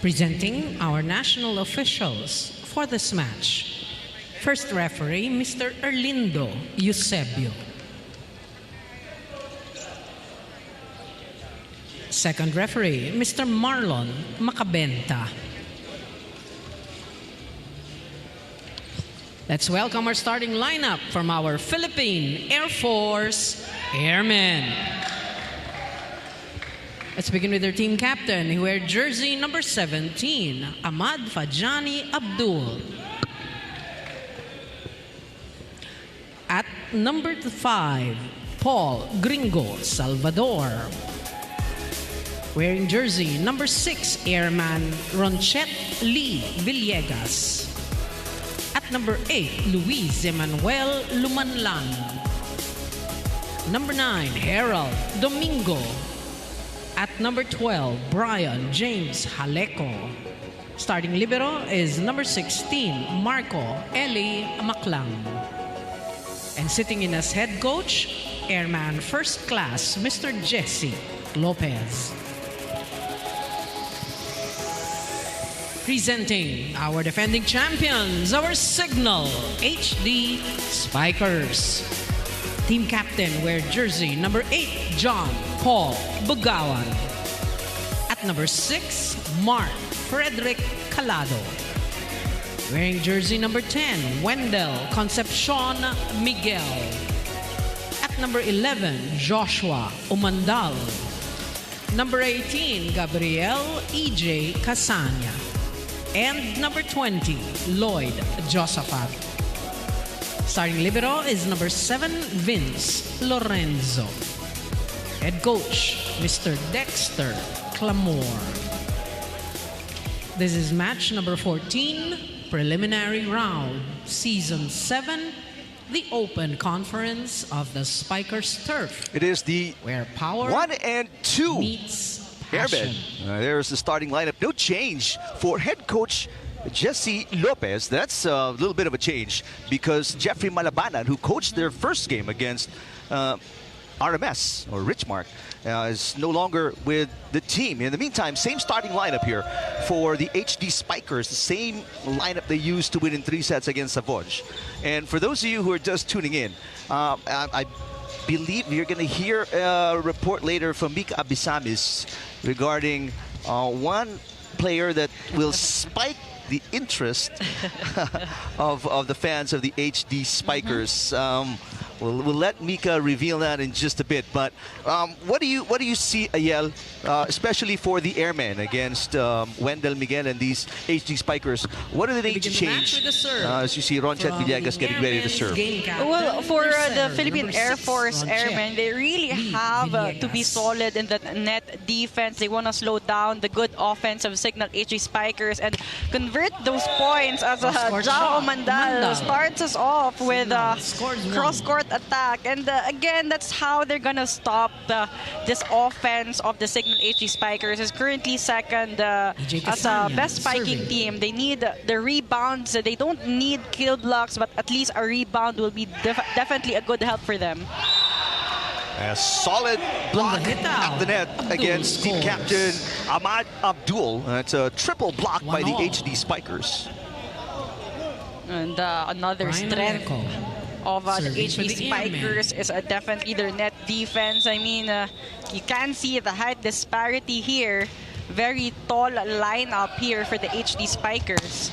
Presenting our national officials for this match. First referee, Mr. Erlindo Eusebio. Second referee, Mr. Marlon Macabenta. Let's welcome our starting lineup from our Philippine Air Force Airmen. Let's begin with their team captain, who wears jersey number 17, Ahmad Fajani Abdul. At number 5, Paul Gringo Salvador. Wearing jersey number 6, Airman Ronchet Lee Villegas. At number 8, Luis Emanuel Lumanlan. Number 9, Harold Domingo. At number 12, Brian James Haleco. Starting libero is number 16, Marco Eli Maclang. And sitting in as head coach, Airman First Class, Mr. Jesse Lopez. Presenting our defending champions, our Cignal HD Spikers. Team captain wears jersey number 8, John Paul Bugawan. At number 6, Mark Frederick Calado. Wearing jersey number 10, Wendell Concepcion Miguel. At number 11, Joshua Umandal. Number 18, Gabriel E.J. Casanya. And number 20, Lloyd Josaphat. Starting libero is number 7, Vince Lorenzo. Head coach, Mr. Dexter Clamore. This is match number 14, preliminary round, season 7, the open conference of the Spikers turf. It is the where power 1 and 2 meets Airmen. passion. There's the starting lineup. No change for head coach Jesse Lopez. That's a little bit of a change because Jeffrey Malabanan, who coached their first game against RMS or Richmark, is no longer with the team. In the meantime, same starting lineup here for the HD Spikers, the same lineup they used to win in 3 sets against Savoj. And for those of you who are just tuning in, I believe you're going to hear a report later from Mika Abisamis regarding one player that will spike the interest of the fans of the HD Spikers. We'll let Mika reveal that in just a bit. But what do you see, Ayel, especially for the Airmen against Wendell Miguel and these HD Spikers? What do they need to change as you see Ronchet Villegas getting ready to serve? Well, for the Philippine Air Force Airmen, they really have to be solid in the net defense. They want to slow down the good offense of Cignal HD Spikers and convert those points as Jao Mandal starts us off with cross-court attack. And again, that's how they're going to stop this offense of the Cignal HD Spikers. Is currently second as a best spiking team. They need the rebounds. They don't need kill blocks, but at least a rebound will be definitely a good help for them. A solid block at the net against team captain Ahmad Abdul. That's a triple block by the HD Spikers. And another strength of the HD Spikers is definitely their net defense. I mean, you can see the height disparity here. Very tall lineup here for the HD Spikers.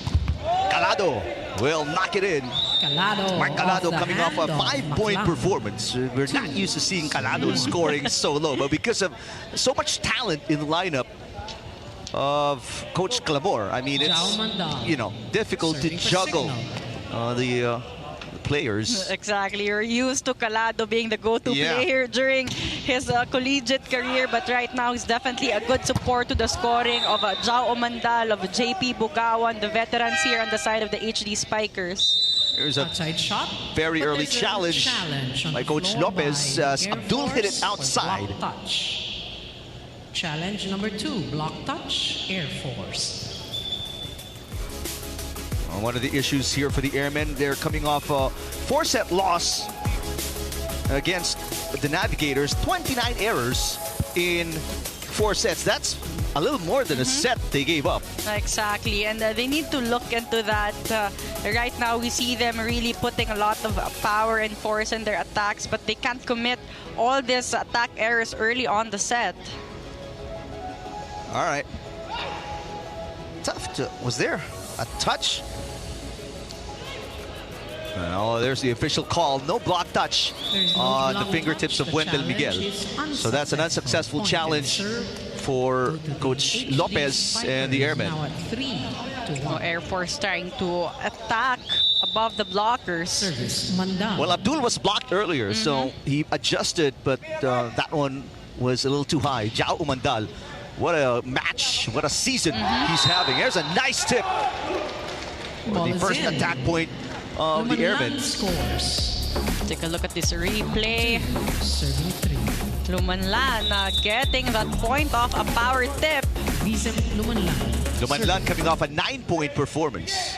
Calado will knock it in. Mark Calado coming off a 5-point performance. We're not used to seeing Calado scoring so low, but because of so much talent in the lineup of Coach Clamore, I mean, it's difficult to juggle the players. Exactly. You're used to Calado being the go-to player during his collegiate career, but right now he's definitely a good support to the scoring of Jao Mandal, of JP Bugawan, the veterans here on the side of the HD Spikers. Here's a very early challenge by Coach Lopez as Abdul hit it outside. Challenge number 2, block touch, Air Force. One of the issues here for the Airmen, they're coming off a 4-set loss against the Navigators. 29 errors in 4 sets. That's a little more than a set they gave up. Exactly, and they need to look into that. Right now, we see them really putting a lot of power and force in their attacks, but they can't commit all these attack errors early on the set. All right. Tough to... Was there a touch? Oh, there's the official call. No block touch on the fingertips of Wendell Miguel. So that's an unsuccessful challenge for Coach Lopez and the Airmen. Air Force trying to attack above the blockers. Well, Abdul was blocked earlier, so he adjusted, but that one was a little too high. Jao Umandal, what a match, what a season he's having. There's a nice tip for the first attack point of the Airmen. Take a look at this replay. Lumanlan getting that point off a power tip. Lumanlan coming off a 9-point performance.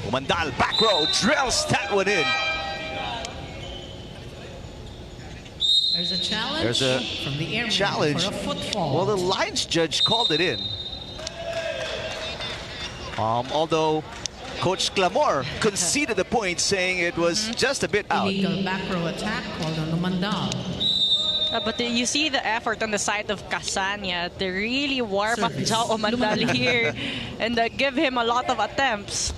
Umandal back row drills that one in. There's a challenge. There's a from the Airmen challenge. for a footfall. Well, the lines judge called it in. Although Coach Clamor conceded the point, saying it was just a bit out. Illegal back row attack called on Lumandal. But you see the effort on the side of Casania to really warm up Jao Umandal here and give him a lot of attempts.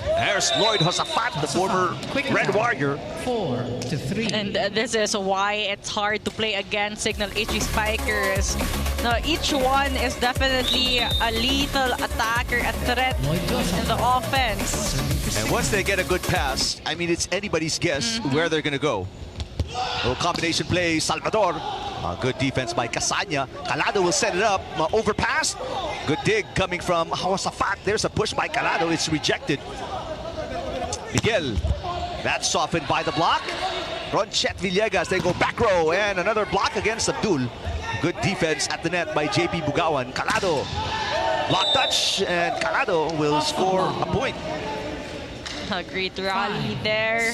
There's Lloyd Josafat, the former Red Warrior. 4-3. And this is why it's hard to play against Cignal HD Spikers. Now, each one is definitely a lethal attacker, a threat in the offense. And once they get a good pass, I mean, it's anybody's guess where they're going to go. Little combination play, Salvador. Good defense by Casania. Calado will set it up. Overpass. Good dig coming from Josafat. There's a push by Calado. It's rejected. Miguel. That's softened by the block. Ronchet Villegas. They go back row. And another block against Abdul. Good defense at the net by JP Bugawan. Calado. Block touch. And Calado will score a point. A great rally there.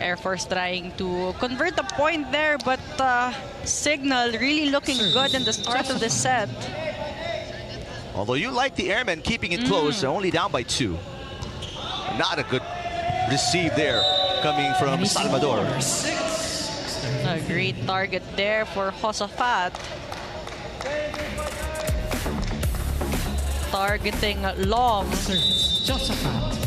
Air Force trying to convert a point there, but Cignal really looking good in the start of the set. Although you like the Airmen keeping it close, they're only down by 2. Not a good receive there coming from Salvador. A great target there for Josafat. Targeting long. Josafat.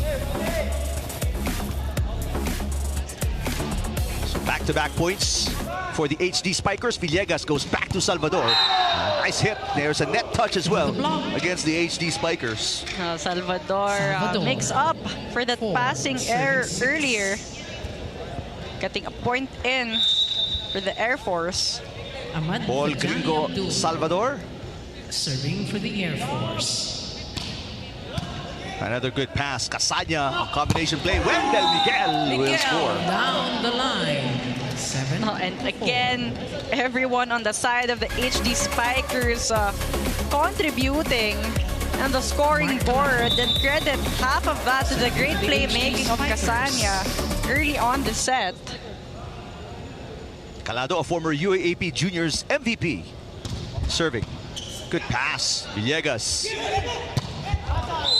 Back-to-back points for the HD Spikers. Villegas goes back to Salvador. Nice hit. There's a net touch as well against the HD Spikers. Salvador makes up for that passing error earlier. Getting a point in for the Air Force. Paul Gringo Salvador. Serving for the Air Force. Another good pass. Casania, combination play. Wendell Miguel will score. Down the line. 7. And again, everyone on the side of the HD Spikers contributing on the scoring board. And credit half of that to the great playmaking of Casania early on the set. Calado, a former UAAP Juniors MVP. Serving. Good pass. Villegas.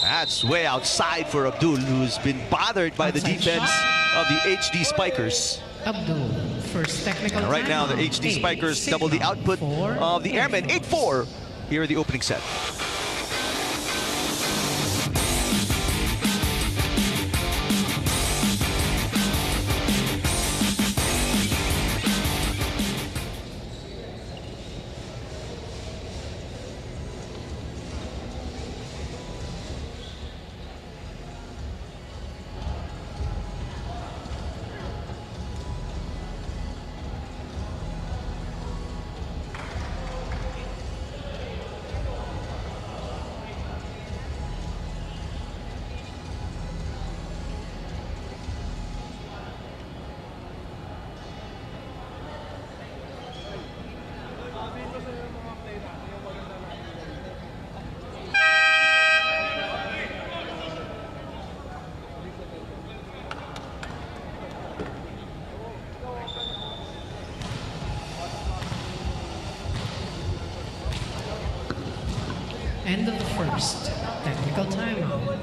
That's way outside for Abdul, who's been bothered by the defense of the HD Spikers. Abdul, first technical. And right now, the HD Spikers double the output of the Airmen. 8-4 here in the opening set. End of the first. Technical timeout.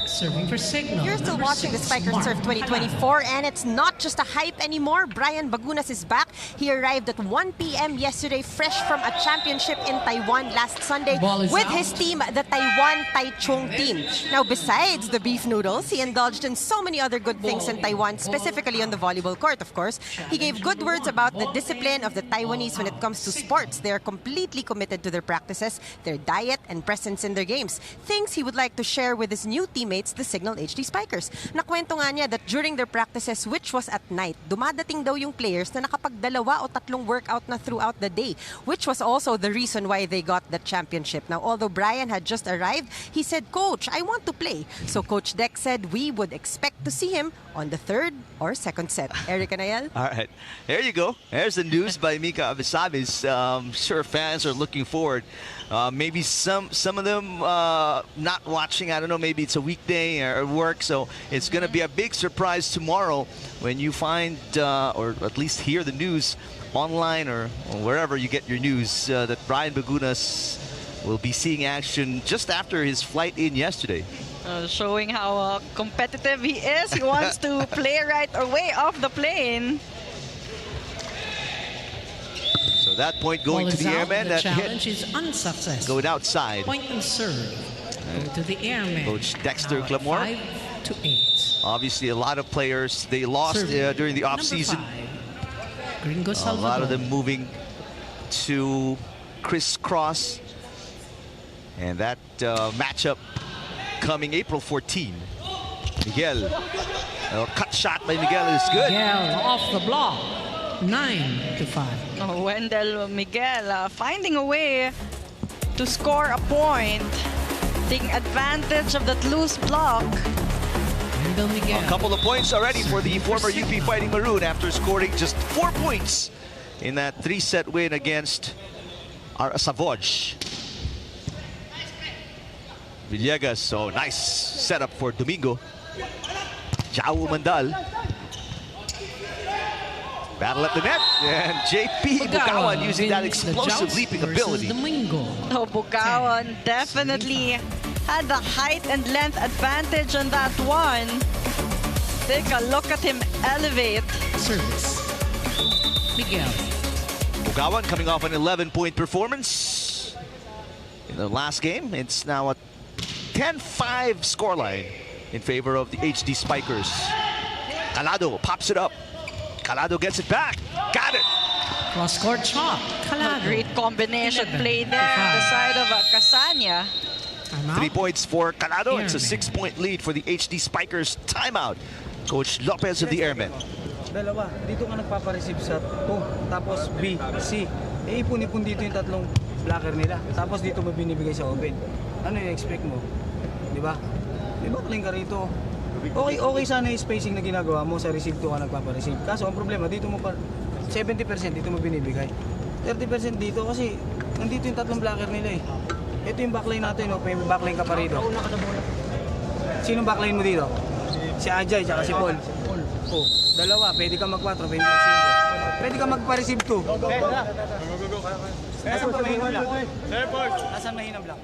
Serving for Cignal. You're still number watching the 6, Spikers Mark Surf 2024, and it's not just a hype anymore. Brian Bagunas is back. He arrived at 1 p.m. yesterday, fresh from a championship in Taiwan last Sunday with his team, the Taiwan Taichung team. Now, besides the beef noodles, he indulged in so many other good things in Taiwan, specifically on the volleyball court, of course. He gave good words about the discipline of the Taiwanese when it comes to sports. They are completely committed to their practices, their diet, and presence in their games. Things he would like to share with his new teammates, the Cignal HD Spikers. Nakwento nga niya that during their practices, which was at night, dumadating daw yung players na nakapagdalawa o tatlong workout na throughout the day, which was also the reason why they got the championship. Now, although Brian had just arrived, he said, "Coach, I want to play." So Coach Deck said we would expect to see him on the third or second set. Eric Anayel? All right, there you go. There's the news by Mika Abisamis. Sure, fans are looking forward. Maybe some of them not watching. I don't know. Maybe it's a weekday or work, so it's going to be a big surprise tomorrow when you find or at least hear the news online or wherever you get your news that Brian Bagunas will be seeing action just after his flight in yesterday. Showing how competitive he is. He wants to play right away off the plane. So that point going to the Airmen. The That challenge hit is unsuccessful. going outside. Point and serve. Go to the Airmen. Coach Dexter Now Clamore. 5-8. Obviously, a lot of players, they lost during the off-season. Gringo A Salvador. lot of them moving to crisscross. And that matchup coming April 14. Miguel. Cut shot by Miguel is good. Miguel off the block. 9-5. Wendell Miguel finding a way to score a point, taking advantage of that loose block. Wendell Miguel. A couple of points already for the former UP Fighting Maroon after scoring just 4 points in that 3-set win against our Savoj. Villegas, so nice setup for Domingo. Jao Mandal. Battle at the net, and JP Bugawan using that explosive leaping ability. Domingo. Oh, Bugawan definitely had the height and length advantage on that one. Take a look at him elevate. Service. Miguel. Bugawan coming off an 11-point performance in the last game. It's now a 10-5 scoreline in favor of the HD Spikers. Calado pops it up. Calado gets it back. Got it. Cross-court chop. Calado. Great combination play there on the side of Casania. Timeout. 3 points for Calado. It's a Airmen. 6-point lead for the HD Spikers. Timeout. Coach Lopez of the Airmen. Dalawa, dito ka nagpapareceive sa 2, tapos B, C. Ipon-ipon dito yung tatlong blocker nila. Tapos dito mo binibigay sa open. Ano yung expect mo? Di ba? Di ba kaling ka rito? Okay sana yung spacing na ginagawa mo sa receive 2 ka nagpapareceive. Kaso ang problema, dito mo pa 70% dito mo binibigay. 30% dito kasi nandito yung tatlong blocker nila eh. Ito yung backline natin, no? May backline ka pa rito. Sinong backline mo dito? Si Ajay, tsaka si Paul. Oh, dalawa, pwede ka mag-4, pwede ka mag-5. Pwede ka magpa-receive 2. Nasaan pa mahina block? Nasaan mahina block?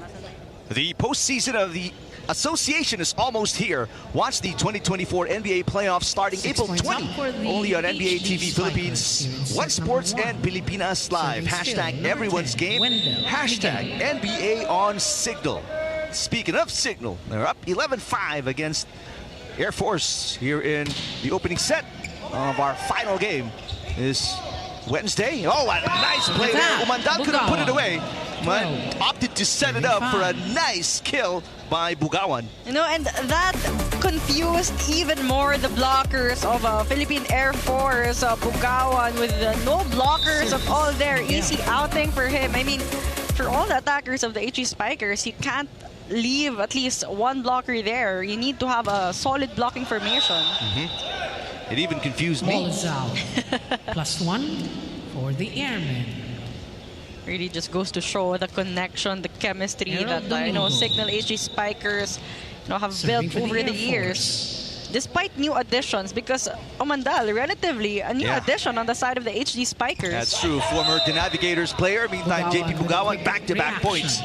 The postseason of the association is almost here. Watch the 2024 NBA playoffs starting 6 April points 20. up for the Only on NBA HD TV Spikers Philippines, here in One set Sports number 1. and Pilipinas Live. Serving Hashtag skill, number everyone's 10, game. Wendell Hashtag Miguel. NBA on Cignal. Speaking of Cignal, they're up 11-5 against Air Force here in the opening set of our final game this Wednesday. Oh, a nice play there. Umandal couldn't put it away, but opted to set it up for a nice kill by Bugawan. You know, and that confused even more the blockers of Philippine Air Force. Bugawan with no blockers at all there. Easy outing for him. I mean, for all the attackers of the HE Spikers, you can't leave at least one blocker there. You need to have a solid blocking formation. It even confused Ball me. is out. +1 for the Airmen. Really just goes to show the connection, the chemistry that Cignal HD Spikers have Serving built for the over the Air years. Despite new additions, because Omandal, relatively a new addition on the side of the HD Spikers. That's true. Former Navigators player. Meantime, JP Bugawan back-to-back points.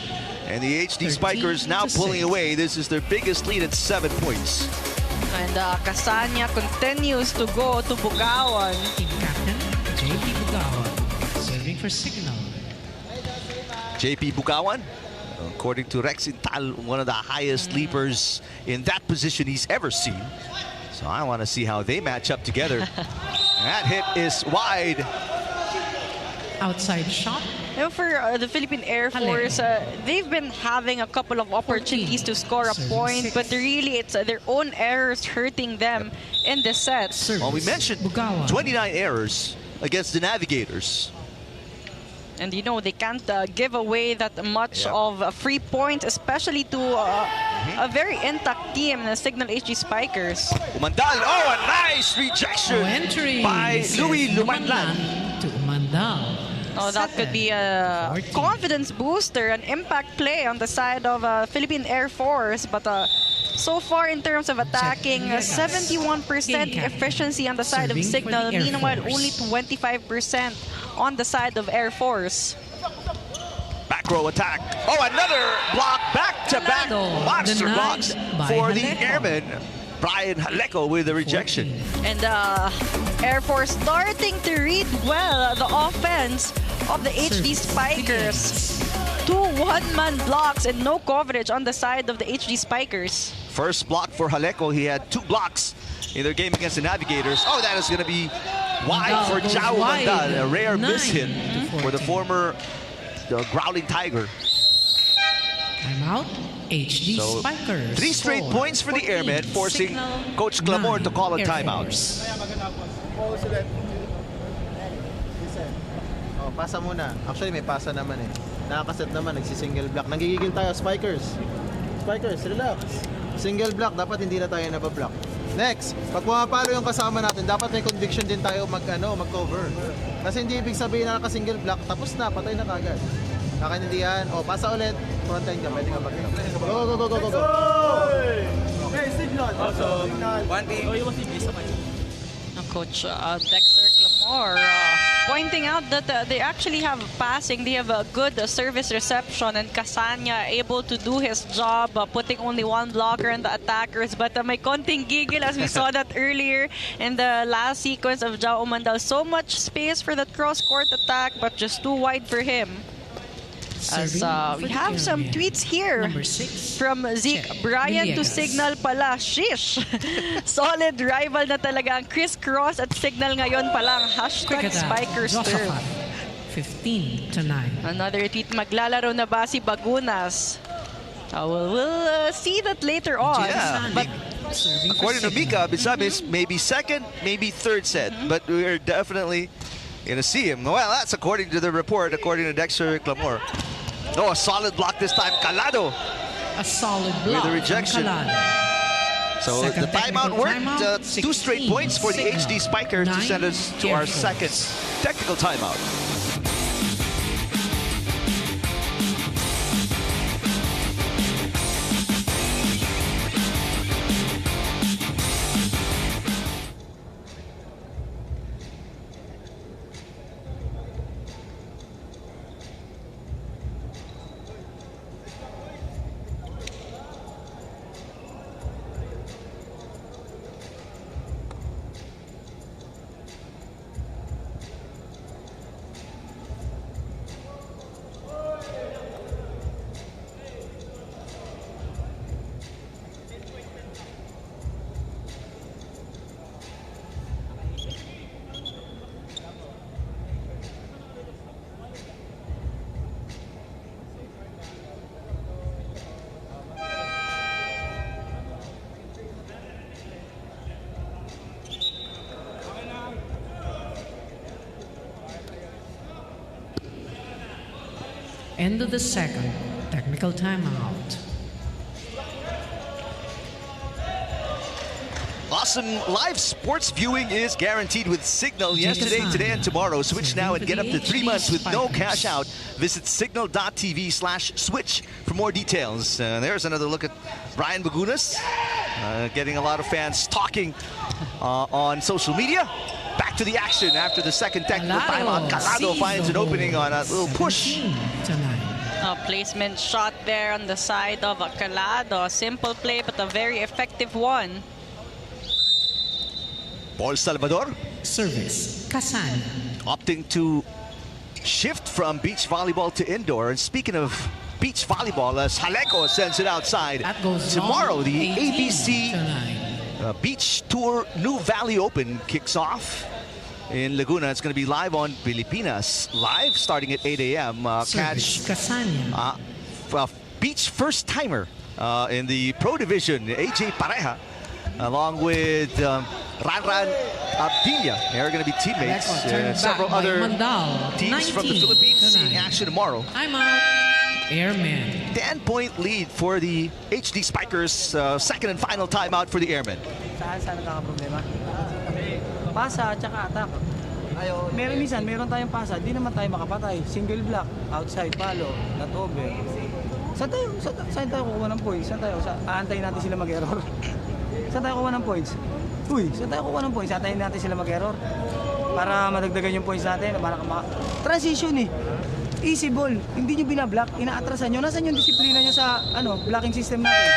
And the HD 13 Spikers now to pulling 6. away. This is their biggest lead at 7 points. And Casania continues to go to Bugawan. Team captain, JP Bugawan, serving for Cignal. JP Bugawan, according to Rex Intal, one of the highest leapers in that position he's ever seen. So I want to see how they match up together. That hit is wide. Outside shot. And for the Philippine Air Force, they've been having a couple of opportunities to score a point, but really it's their own errors hurting them in the set. Well, we mentioned Bugawan. 29 errors against the Navigators. And you know, they can't give away that much of free points, especially to a very intact team, the Cignal HD Spikers. Umandal, oh, a nice rejection by Louis Lumanlan. To Umandal. Oh, that could be a 14. confidence booster, an impact play on the side of Philippine Air Force. But so far, in terms of attacking, 71% efficiency on the side of Serving for Cignal, the Air meanwhile, Force. only 25% on the side of Air Force. Back row attack. Oh, another block, back-to-back Jalado, monster denied blocks by for the Haleco. Airmen. Brian Haleco with the rejection. 14. And Air Force starting to read well the offense of the HD Spikers. 2 one-man blocks and no coverage on the side of the HD Spikers. First block for Haleco. He had 2 blocks in their game against the Navigators. Oh, that is going to be wide Mandal for goes Jao wide. Mandal. A rare 9 miss hit to for the 14. former Growling Tiger. Timeout. HD So, Spikers. 3 straight 4, points for the 14. Airmen, forcing Cignal, Coach Clamor to 9, call a Air timeout. Force. Oh, pasa muna. Actually, may pasa naman eh. Nakakaset naman, nagsi-single block. Nagigigil tayo, Spikers. Spikers, relax. Single block, dapat hindi na tayo nabablock. Next, pag pumapalo yung kasama natin, dapat may conviction din tayo mag-cover. Kasi hindi ibig sabihin na naka-single block, tapos na, patay na kagad. Kakanindihan, o pasa ulit, front line ka, pwede ka mag Go! Hey, Cignal! Signal! Coach Dexter Clamor pointing out that they actually have passing, they have a good service reception, and Casania able to do his job, putting only 1 blocker on the attackers. But may konting giggle as we saw that earlier in the last sequence of Jao Umandal. So much space for that cross-court attack, but just too wide for him. As we have some tweets here Number 6. from Zeke. Brian to Villegas. Cignal pala. Shish! Solid rival na talaga ang crisscross at Cignal ngayon pa lang. Hashtag Quick attack. Spikers turf. Josaphat. 15-9. Another tweet, maglalaro na ba si Bagunas? We'll see that later on. Yeah. But Serving for According to Cignal. Mika, Bisamis, maybe second, maybe third set. But we're definitely going to see him. Well, that's according to the report, according to Dexter Clamor. No, a solid block this time. Calado. A solid With block the rejection. from Calado. So Second the timeout technical worked. timeout, 2 straight 16 points for the Cignal, HD Spikers to 9 send us to Air our Force. second technical timeout. End of the second technical timeout. Awesome live sports viewing is guaranteed with Cignal yesterday, today, and tomorrow. Switch now and get up to 3 months with no cash out. Visit cignal.tv/switch for more details. There's another look at Brian Bagunas, getting a lot of fans talking on social media. Back to the action after the second technical timeout. Calado finds an opening on a little push. 17-9. Placement shot there on the side of Calado. Simple play, but a very effective one. Paul Salvador Service, Kasani. opting to shift from beach volleyball to indoor. And speaking of beach volleyball, as Haleko sends it outside. That goes Tomorrow, long, the 18 ABC to 9. Beach Tour New Valley Open kicks off in Laguna. It's going to be live on Pilipinas, live starting at 8 a.m. Catch Service, Kasani. beach first timer in the Pro Division, AJ Pareja, along with Ranran Abdilla. They're going to be teammates. Record turned Several back by other Mandal, teams from the 19 Philippines to in 9. action tomorrow. I'm out. Airmen. 10-point lead for the HD Spikers. Second and final timeout for the Airmen. Saan nagkakaproblema? Pasa at saka attack. Meron tayong pasa, di naman tayo makapatay. Single block, outside palo, not over. Saan tayo kukuha ng points? Aantayin natin sila mag-error. Saan tayo kukuha ng points? Saan tayo kukuha ng points? Aantayin natin sila mag-error. Para madagdagan yung points natin. Transition eh. Easy ball. Hindi nyo binablock, inaatrasan nyo. Nasaan yung disiplina nyo sa blocking system natin?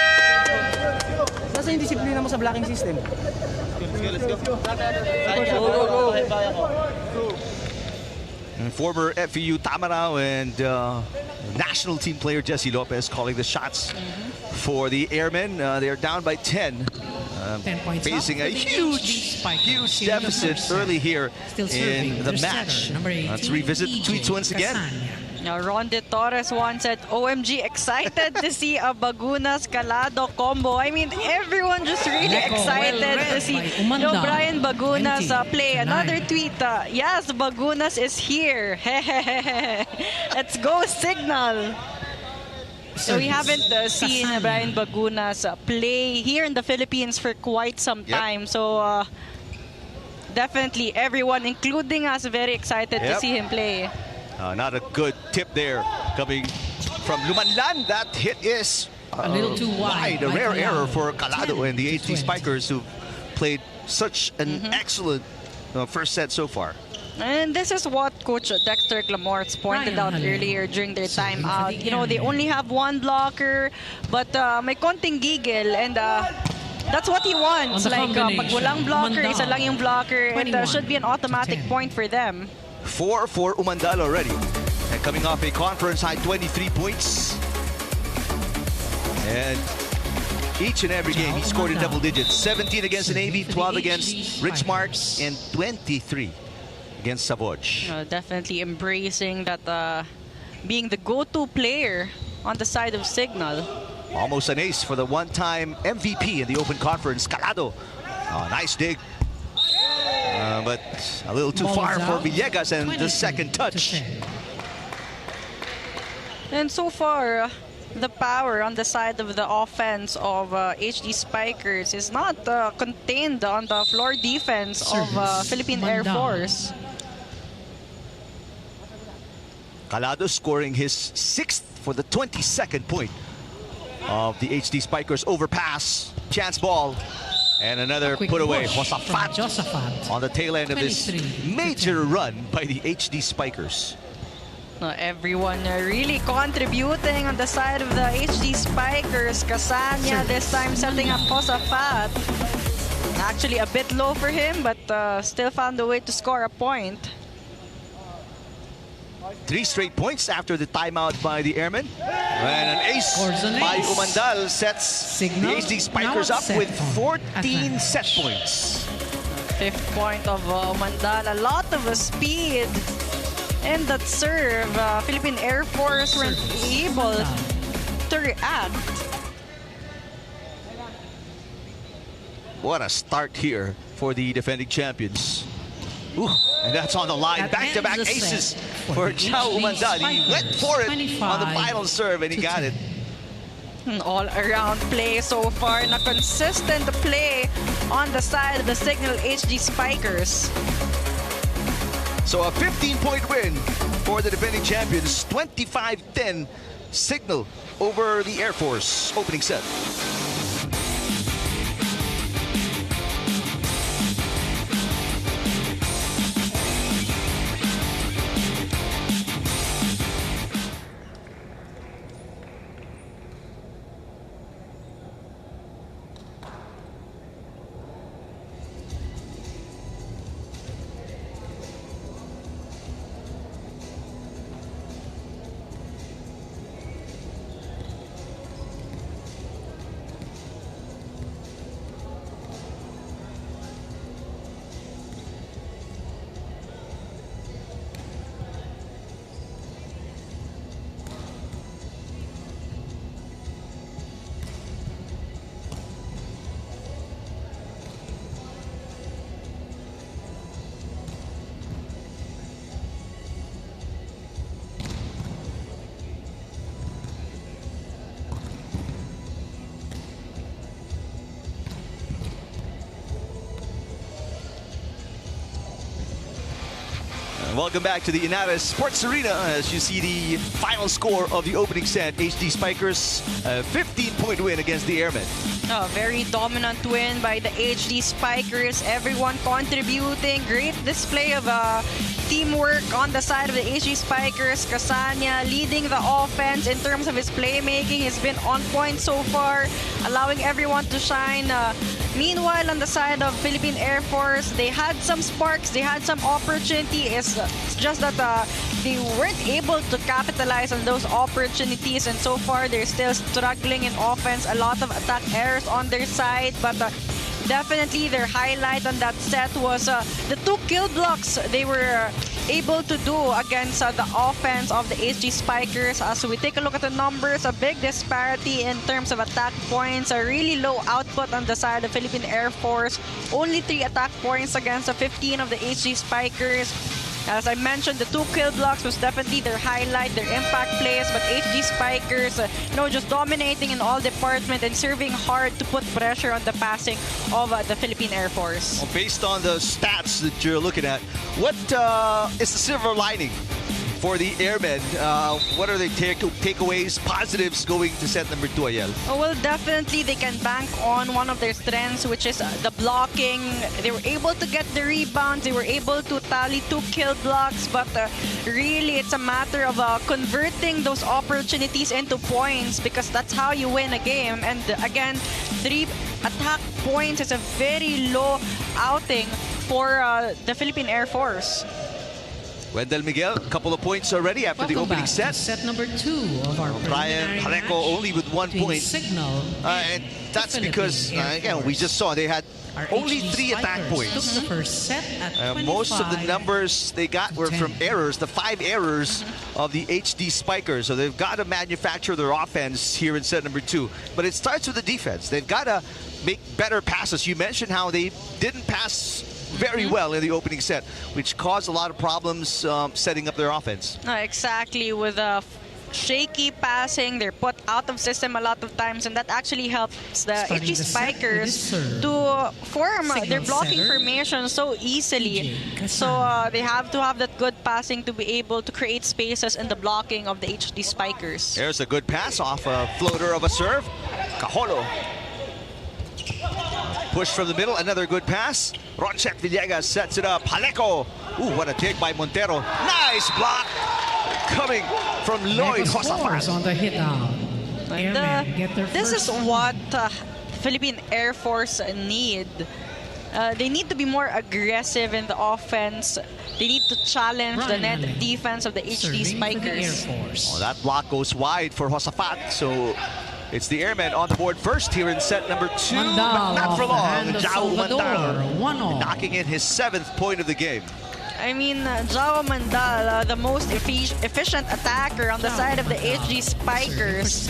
Nasaan yung disiplina mo sa blocking system? Let's go. And former FEU Tamarao and national team player Jesse Lopez calling the shots for the Airmen. They're down by 10. 10 points Facing up a for the huge HD Spikers. huge deficit early here Still serving in the their match. setter, number 18, Let's revisit the tweets once again. Kasani. Now, Ron De Torres once said, OMG, excited to see a Bagunas-Calado combo. I mean, everyone just really Neko, excited well read to see by Umanda. Brian Bagunas 20 play. to 9. Another tweet, yes, Bagunas is here. Let's go, Cignal. So we haven't seen Kasani. Brian Bagunas play here in the Philippines for quite some time. So definitely everyone, including us, very excited to see him play. Not a good tip there coming from Lumanlan. That hit is A little too wide A by rare Calado. error for Calado 10 and the to HD 20. Spikers, who played such an excellent first set so far. And this is what Coach Dexter Clamorts pointed Ryan out Halil. earlier during their Serving for timeout. the You know, they Airmen. only have one blocker, but may konting giggle, and that's what he wants. On the Like, pag combination, walang blocker, Mandal, isa lang yung blocker, and 21 should be an automatic to 10. point for them. 4 for Umandal already. And coming off a conference high 23 points. And each and every game he scored in double digits. 17 against the Navy, 12 against Richmart, and 23 against Savoj. Definitely embracing that being the go-to player on the side of Cignal. Almost an ace for the one-time MVP in the Open Conference, Calado. Nice dig. But a little too Ball far is for out. Villegas and the 23 second to touch. 10. And so far, the power on the side of the offense of HD Spikers is not contained on the floor defense of Service, Philippine Air Mandal. Force. Calado scoring his 6th for the 22nd point of the HD Spikers overpass. Chance ball. And another Quick put away. push from Josafat Josafat. on the tail end of this 23 to major 10. run by the HD Spikers. Everyone really contributing on the side of the HD Spikers. Casania this time setting up Josafat. Actually a bit low for him, but still found a way to score a point. 3 straight points after the timeout by the Airmen. And an ace Scores an by ace. Umandal sets Cignal the HD Spikers now up set with point. 14 set points. 5th point of Mandal. A lot of speed in that serve. Philippine Air Force weren't able to react. What a start here for the defending champions. Ooh, and that's on the line. That Back-to-back ends the aces set for the Chao HD Umandal. He went for it on the 25 final serve, and he to got 10. it. All-around play so far. A consistent play on the side of the Cignal HD Spikers. So a 15-point win for the defending champions. 25-10 Cignal over the Air Force opening set. Welcome back to the Inares Sports Arena as you see the final score of the opening set. HD Spikers, a 15-point win against the Airmen. A very dominant win by the HD Spikers. Everyone contributing. Great display of teamwork on the side of the HD Spikers. Casania leading the offense in terms of his playmaking. He's been on point so far, allowing everyone to shine. Meanwhile, on the side of Philippine Air Force, they had some sparks, they had some opportunity. It's just that they weren't able to capitalize on those opportunities, and so far they're still struggling in offense. A lot of attack errors on their side, but definitely their highlight on that set was the 2 kill blocks they were able to do against the offense of the HD Spikers. As we take a look at the numbers, a big disparity in terms of attack points, a really low output on the side of Philippine Air Force. Only 3 attack points against the 15 of the HD Spikers. As I mentioned, the 2 kill blocks was definitely their highlight, their impact plays, but HD Spikers, just dominating in all departments and serving hard to put pressure on the passing of the Philippine Air Force. Well, based on the stats that you're looking at, what is the silver lining for the Airmen? What are the takeaways, positives going to set number 2, Ayel? Oh, well, definitely they can bank on one of their strengths, which is the blocking. They were able to get the rebounds. They were able to tally 2 kill blocks, but really it's a matter of converting those opportunities into points, because that's how you win a game. And again, 3 attack points is a very low outing for the Philippine Air Force. Wendell Miguel, a couple of points already after the opening set. Set number 2 of our Brian preliminary Haleco match only with 1 point. Cignal And that's because, again, we just saw they had only 3 attack points. Took the first set at Most of the numbers they got were from errors, the 5 errors of the HD Spikers. So they've got to manufacture their offense here in set number 2. But it starts with the defense. They've got to make better passes. You mentioned how they didn't pass very well in the opening set, which caused a lot of problems setting up their offense. Exactly, with shaky passing, they're put out of system a lot of times, and that actually helps the HD Spikers to form their blocking formation so easily. So they have to have that good passing to be able to create spaces in the blocking of the HD Spikers. There's a good pass off a floater of a serve. Cajolo. Push from the middle, another good pass. Ronchek Villegas sets it up. Haleco. Ooh, what a take by Montero. Nice block coming from Lloyd Josafat. On the hit out. This is what Philippine Air Force need. They need to be more aggressive in the offense. They need to challenge the net defense of the HD Spikers. Oh, that block goes wide for Josafat. So it's the Airmen on the board first here in set number 2. Mandal, but not for long. Jao Mandal 1-0. knocking in his 7th point of the game. I mean, Jao Mandal, the most efficient attacker on the side of the HD Spikers.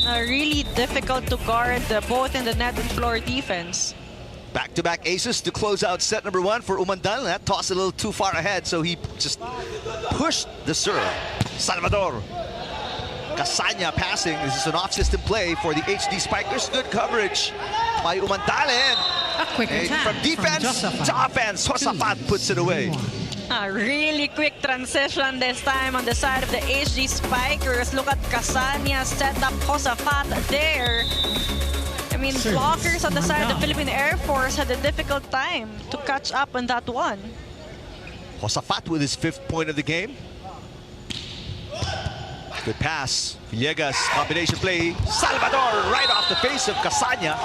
Really difficult to guard both in the net and floor defense. Back-to-back aces to close out set number 1 for Umandal. That toss a little too far ahead, so he just pushed the serve. Salvador. Casania passing. This is an off-system play for the HD Spikers. Good coverage by Umandal. A quick attack from defense to offense. Josafat puts it away. A really quick transition this time on the side of the HD Spikers. Look at Casania set up Josafat there. I mean, blockers on the side of the Philippine Air Force had a difficult time to catch up on that one. Josafat with his 5th point of the game. Good pass. Villegas, combination play. Salvador right off the face of Casania.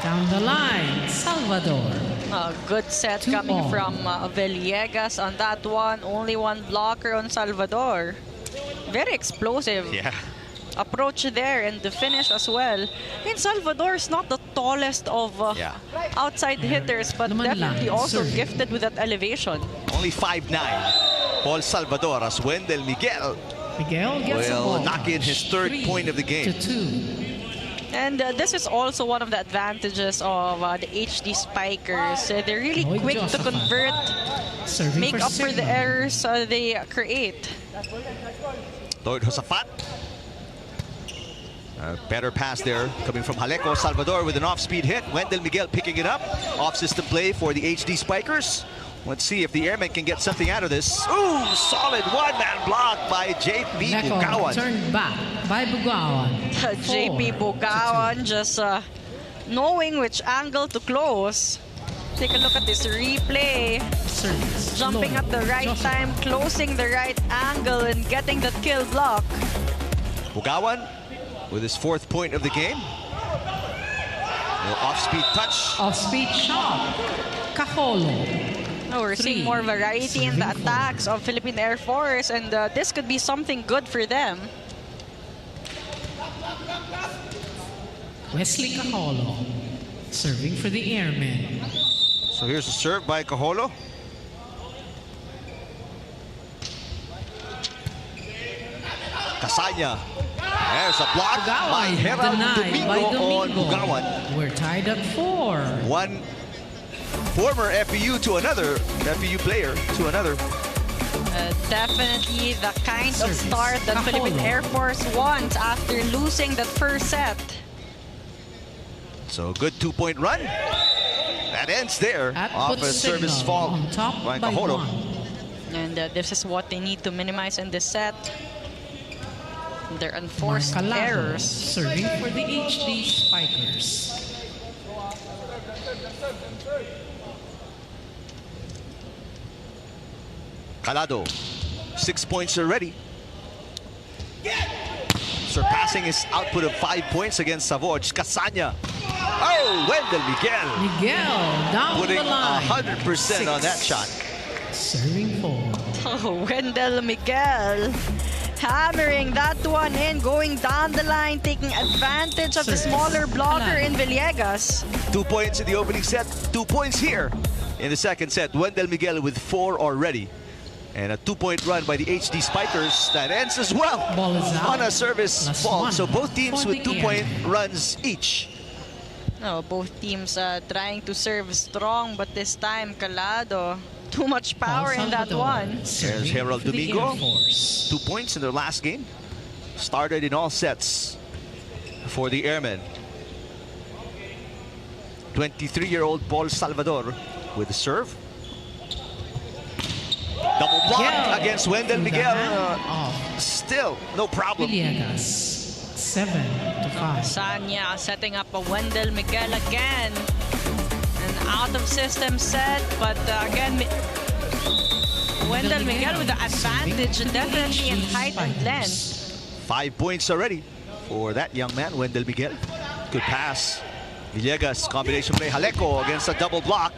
Down the line, Salvador. A good set coming from Villegas on that one. Only 1 blocker on Salvador. Very explosive approach there, and the finish as well. I mean, Salvador is not the tallest of outside hitters, but definitely also gifted with that elevation. Only 5'9". Paul Salvador as Wendell Miguel Gets will knock in his 3rd point of the game. To 2. And this is also one of the advantages of the HD Spikers. They're really quick to convert, make up for the errors they create. Lloyd Josafat. Better pass there coming from Haleco. Salvador with an off-speed hit. Wendell Miguel picking it up. Off-system play for the HD Spikers. Let's see if the Airmen can get something out of this. Ooh, solid one-man block by JP Neko Bugawan. turned back by Bugawan. JP Bugawan just knowing which angle to close. Take a look at this replay. Service. Jumping at the right time, closing the right angle, and getting that kill block. Bugawan with his 4th point of the game. Off-speed touch. Off-speed shot. Cajolo. Oh, we're seeing more variety in the attacks of Philippine Air Force, and this could be something good for them. Wesley Cajolo serving for the Airmen. So here's a serve by Cajolo. Casanya. There's a block by Gerald Domingo on Bugawan. We're tied at 4. One former FPU to another, FPU player to another. Definitely the kind of start that Philippine Air Force wants after losing that first set. So good 2-point run. That ends there off a service fault by Cajolo. And this is what they need to minimize in this set. Their unforced Marcalado errors. serving for the HD Spikers. Calado, 6 points already. Surpassing his output of 5 points against Savoj. Casanya. Oh, Wendell Miguel. Miguel down Putting the line. 100% on that shot. Serving for. Oh, Wendell Miguel hammering that one in, going down the line, taking advantage of the smaller blocker in Villegas. 2 points in the opening set, 2 points here in the second set. Wendell Miguel with 4 already. And a 2-point run by the HD Spikers that ends as well Ball is out. on a service Plus fault. one So both teams for with the 2-point runs each. Oh, both teams trying to serve strong, but this time Calado, too much power in that one. There's Gerald Domingo. 2 points in their last game. Started in all sets for the Airmen. 23-year-old Paul Salvador with the serve. Double block against Wendell Miguel. Still no problem. Villegas 7-5. Sanya setting up a Wendell Miguel again. An out-of-system set, but again, Wendell Miguel with the advantage, definitely in height and length. 5 points already for that young man, Wendell Miguel. Good pass. Villegas combination play. Jaleko against a double block.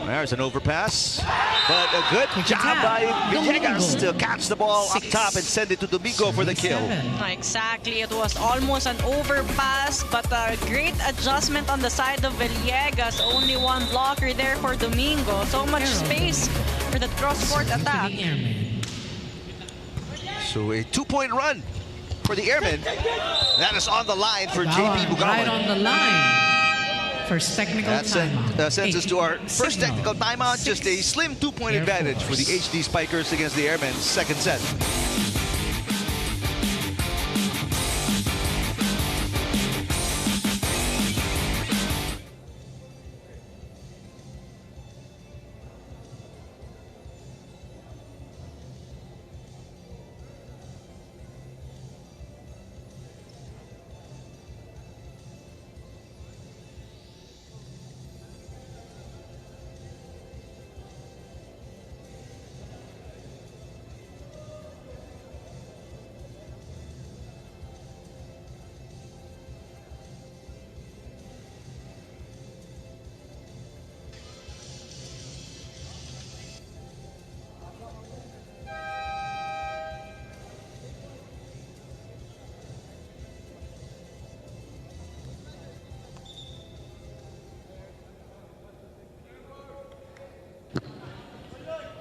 There's an overpass, but a good job by Villegas to catch the ball up top and send it to Domingo for the kill. Exactly, it was almost an overpass, but a great adjustment on the side of Villegas. Only one blocker there for Domingo. So much space for the cross-court attack. So a 2-point run for the Airmen. That is on the line for JP Bugawan. Right on the line. First technical timeout. That sends us to our first technical timeout. Just a slim 2-point advantage for the HD Spikers against the Airmen. Second set.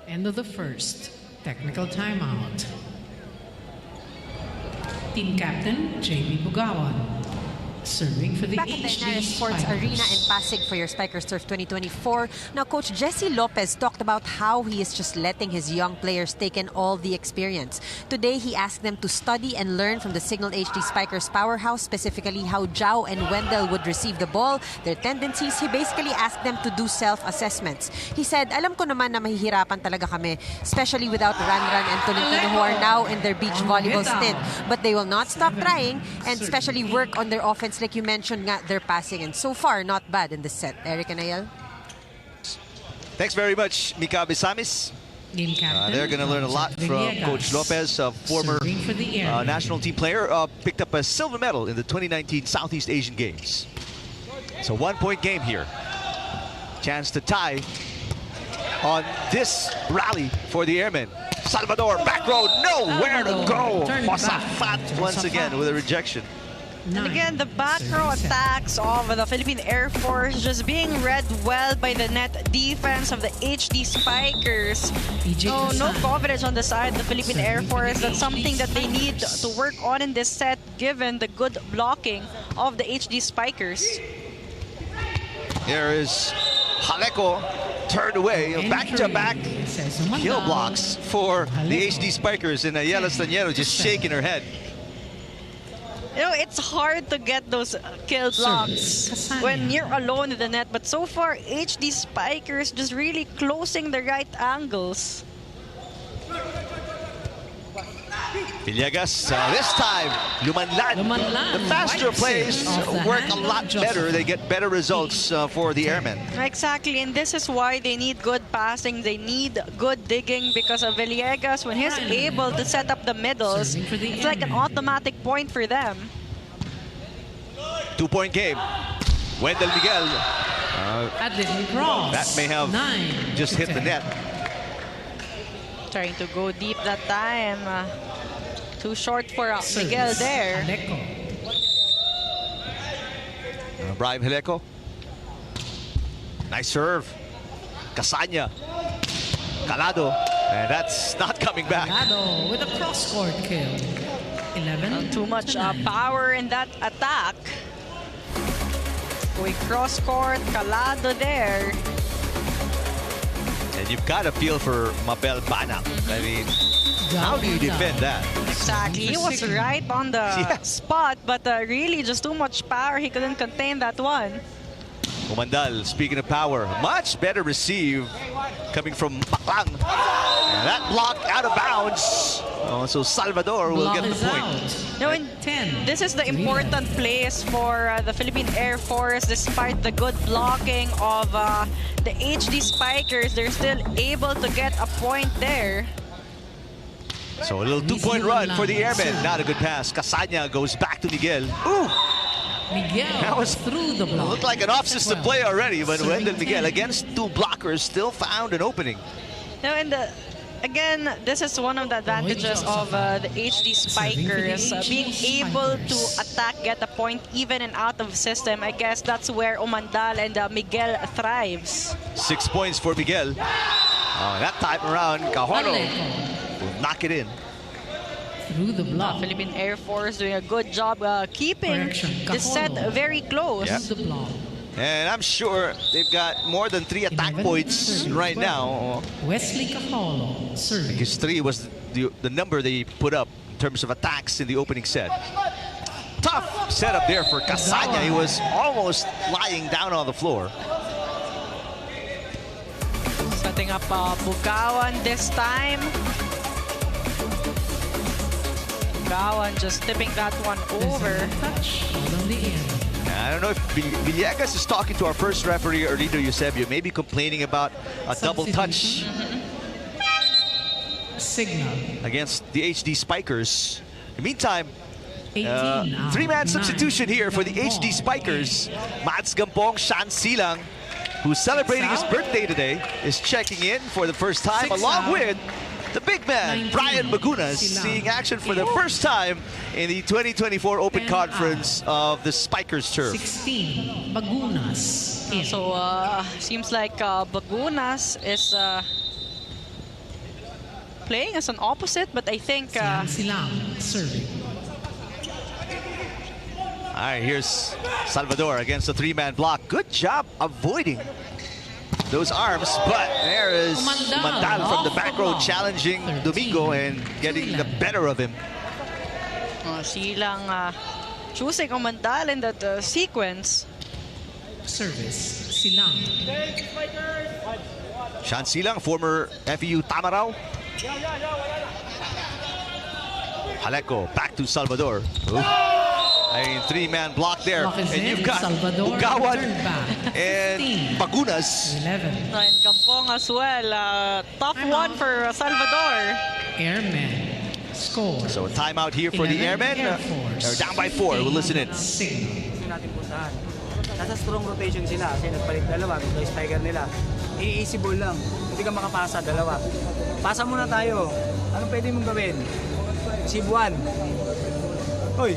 End of the first technical timeout. Team captain JP Bugawan serving for the Back at the HD Sports Spikers. Arena in Pasig for your Spikers Turf 2024. Now, Coach Jesse Lopez talked talked about how he is just letting his young players take in all the experience. Today, he asked them to study and learn from the Cignal HD Spikers powerhouse, specifically how Zhao and Wendell would receive the ball, their tendencies. He basically asked them to do self-assessments. He said, alam ko naman na mahihirapan talaga kami, especially without Ranran and Tolentino, who are now in their beach volleyball stint. But they will not stop trying and especially work on their offense, like you mentioned, their passing. And so far, not bad in this set. Eric and Ayel? Thanks very much, Mika Bisamis. They're going to learn a lot from Coach Lopez, a former national team player. Picked up a silver medal in the 2019 Southeast Asian Games. It's a one-point game here. Chance to tie on this rally for the Airmen. Salvador, back row, nowhere to go. Mosafat once again with a rejection. And again, the back row attacks of the Philippine Air Force just being read well by the net defense of the HD Spikers. No coverage on the side of the Philippine Air Force. That's something that they need to work on in this set, given the good blocking of the HD Spikers. Here is Haleko, turned away, back-to-back kill blocks for the HD Spikers, and Ayala Staniero just shaking her head. You know, it's hard to get those kill blocks when you're alone in the net, but so far, HD Spikers just really closing the right angles. Villegas, this time, lumanlan. The faster plays work a lot better. They get better results for the Airmen. Exactly, and this is why they need good passing. They need good digging, because of Villegas, when he's able to set up the middles, it's like an automatic point for them. 2-point game. Wendell Miguel. That may have just hit the net. Trying to go deep that time. Too short for Miguel there. Brian Heleco. Nice serve. Casanya. Calado. And that's not coming back. Calado with a cross-court kill. 11 too much power in that attack. Going cross-court. Calado there. And you've got to feel for Mabel Bana. I mean, how do you defend that? Exactly. He was right on the spot, but really just too much power. He couldn't contain that one. Umandal, speaking of power, much better receive coming from Baklang. And that block out of bounds. So Salvador will get the point. No, this is the important place for the Philippine Air Force. Despite the good blocking of the HD Spikers, they're still able to get a point there. So a little 2-point run for the Airmen. Not a good pass. Casanya goes back to Miguel. Ooh! That was through the block. Looked like an off-system play already, but Wendell Miguel against two blockers still found an opening. No, and again, this is one of the advantages of the HD Spikers. Being able to attack, get a point even and out of system. I guess that's where Umandal and Miguel thrives. 6 points for Miguel. That time around, Cajuano will knock it in. Through the block. Philippine Air Force doing a good job keeping this set very close. Yep. And I'm sure they've got more than 3 attack points right now. Wesley Cajolo serving. Because 3 was the number they put up in terms of attacks in the opening set. Tough setup there for Casanya. He was almost lying down on the floor. Setting up Bugawan this time. Bugawan just tipping that one over. I don't know if Villegas is talking to our first referee, Erlito Eusebio, maybe complaining about a double touch Cignal against the HD Spikers. In the meantime, 3-man substitution here for the HD Spikers. Mads Gampong, Shan Silang, who's celebrating his birthday today, is checking in for the first time, along with the big man, Brian Bagunas, seeing action for the first time in the 2024 Open Conference of the Spikers turf. 16, Bagunas. So, seems like Bagunas is playing as an opposite, but I think... Silang serving. All right, here's Salvador against the 3-man block. Good job avoiding those arms, but there is Mandal from the back row off the challenging 13. Domingo and getting the better of him. Silang choosing Umandal in that sequence. Service, Silang. Sean Silang, former FEU Tamaraw. Jaleko back to Salvador. A three-man block there. Block is And in. you've got Salvador Ugawan turned back. and 15. Bagunas. 11. And Kampong as well. Tough one for Salvador. Airmen. Score. So a timeout here for the 11 Airmen. Air Force. They're down by 4. We'll listen in. Signal. Gusto natin puntahan. Nasa strong rotation sila kasi nagpalit dalawa. Yung spiker nila. Easy ball lang. Hindi ka makapasa, dalawa. Pasa muna tayo. Ano pwede mong gawin? Receive 1. Hoy!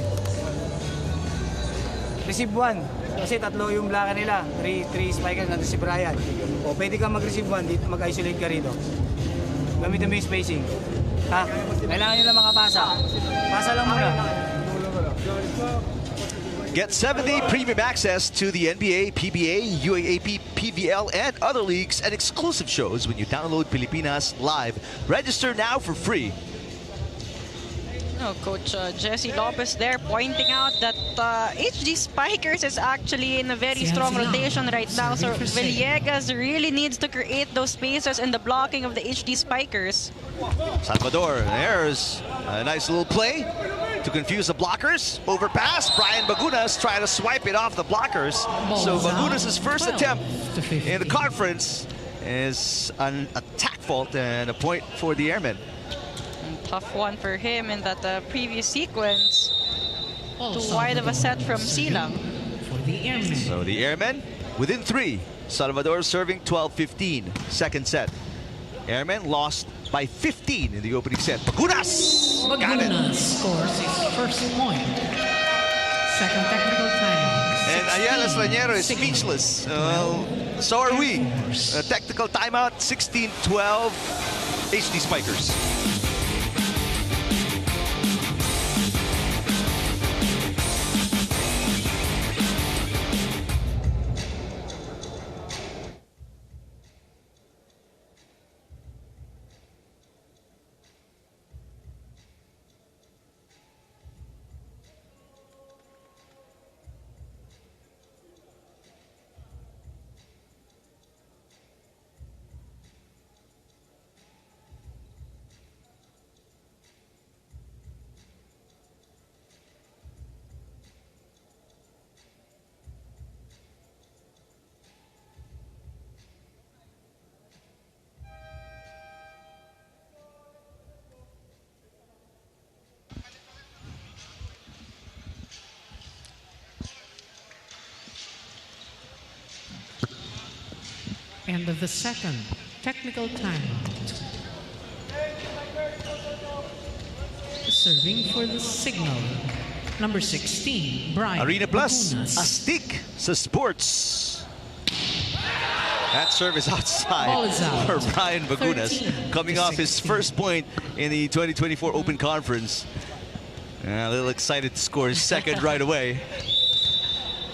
Receive 1. Kasi tatlo yung blaka nila. 3 spikers, nandun si Brian. O pwede ka mag-receive 1, dito mag-isolate ka rito. Gamitin mo yung spacing. Ha? Kailangan nyo lang makapasa. Pasa lang muna. Get 7-day premium access to the NBA, PBA, UAAP, PVL, and other leagues and exclusive shows when you download Pilipinas Live. Register now for free. Coach Jesse Lopez there pointing out that HD Spikers is actually in a very strong rotation right now. So Villegas really needs to create those spaces in the blocking of the HD Spikers. Salvador, there's a nice little play to confuse the blockers. Overpass. Brian Bagunas trying to swipe it off the blockers. So Bagunas' first attempt in the conference is an attack fault and a point for the Airmen. Tough one for him in that previous sequence. Too wide of a set from Silang. For the Airmen. So the Airmen within 3. Salvador serving 12-15. Second set. Airmen lost by 15 in the opening set. Bagunas! Got it. Bagunas scores his first point. Second technical timeout. And Ayala Slañero is Signal. speechless. So are we. A technical timeout, 16-12, HD Spikers. End of the second technical timeout. Serving for the Signal. Number 16, Brian Arena Plus, Bagunas. astig sa sports. That service outside Ball is out. for Brian Bagunas, 13 coming to off his 16. first point in the 2024 Open Conference. A little excited to score his second right away.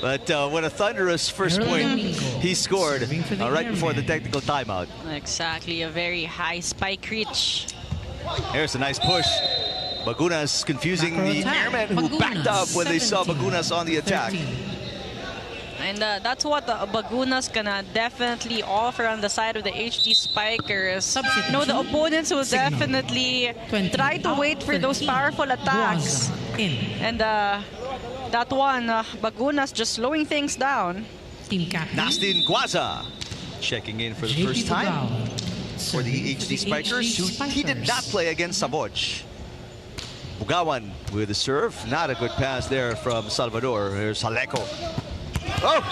But what a thunderous first Early point Domingo. he scored Serving for the right before the Airmen. technical timeout. Exactly, a very high spike reach. There's a nice push. Bagunas confusing Macro the attack. Airmen who backed up when they saw 17, Bagunas on the attack. 13. And that's what Bagunas gonna definitely offer on the side of the HD Spikers. Substitution. No, the opponents will Signal. definitely 20. try to wait for those 13. powerful attacks. Guaza in. And that one, Bagunas just slowing things down. Team captain. Nastin Guaza checking in for the JP first time Bugao. for the HD Spikers, who he did not play against Savoj. Bugawan with the serve. Not a good pass there from Salvador. Here's Jaleko. Oh,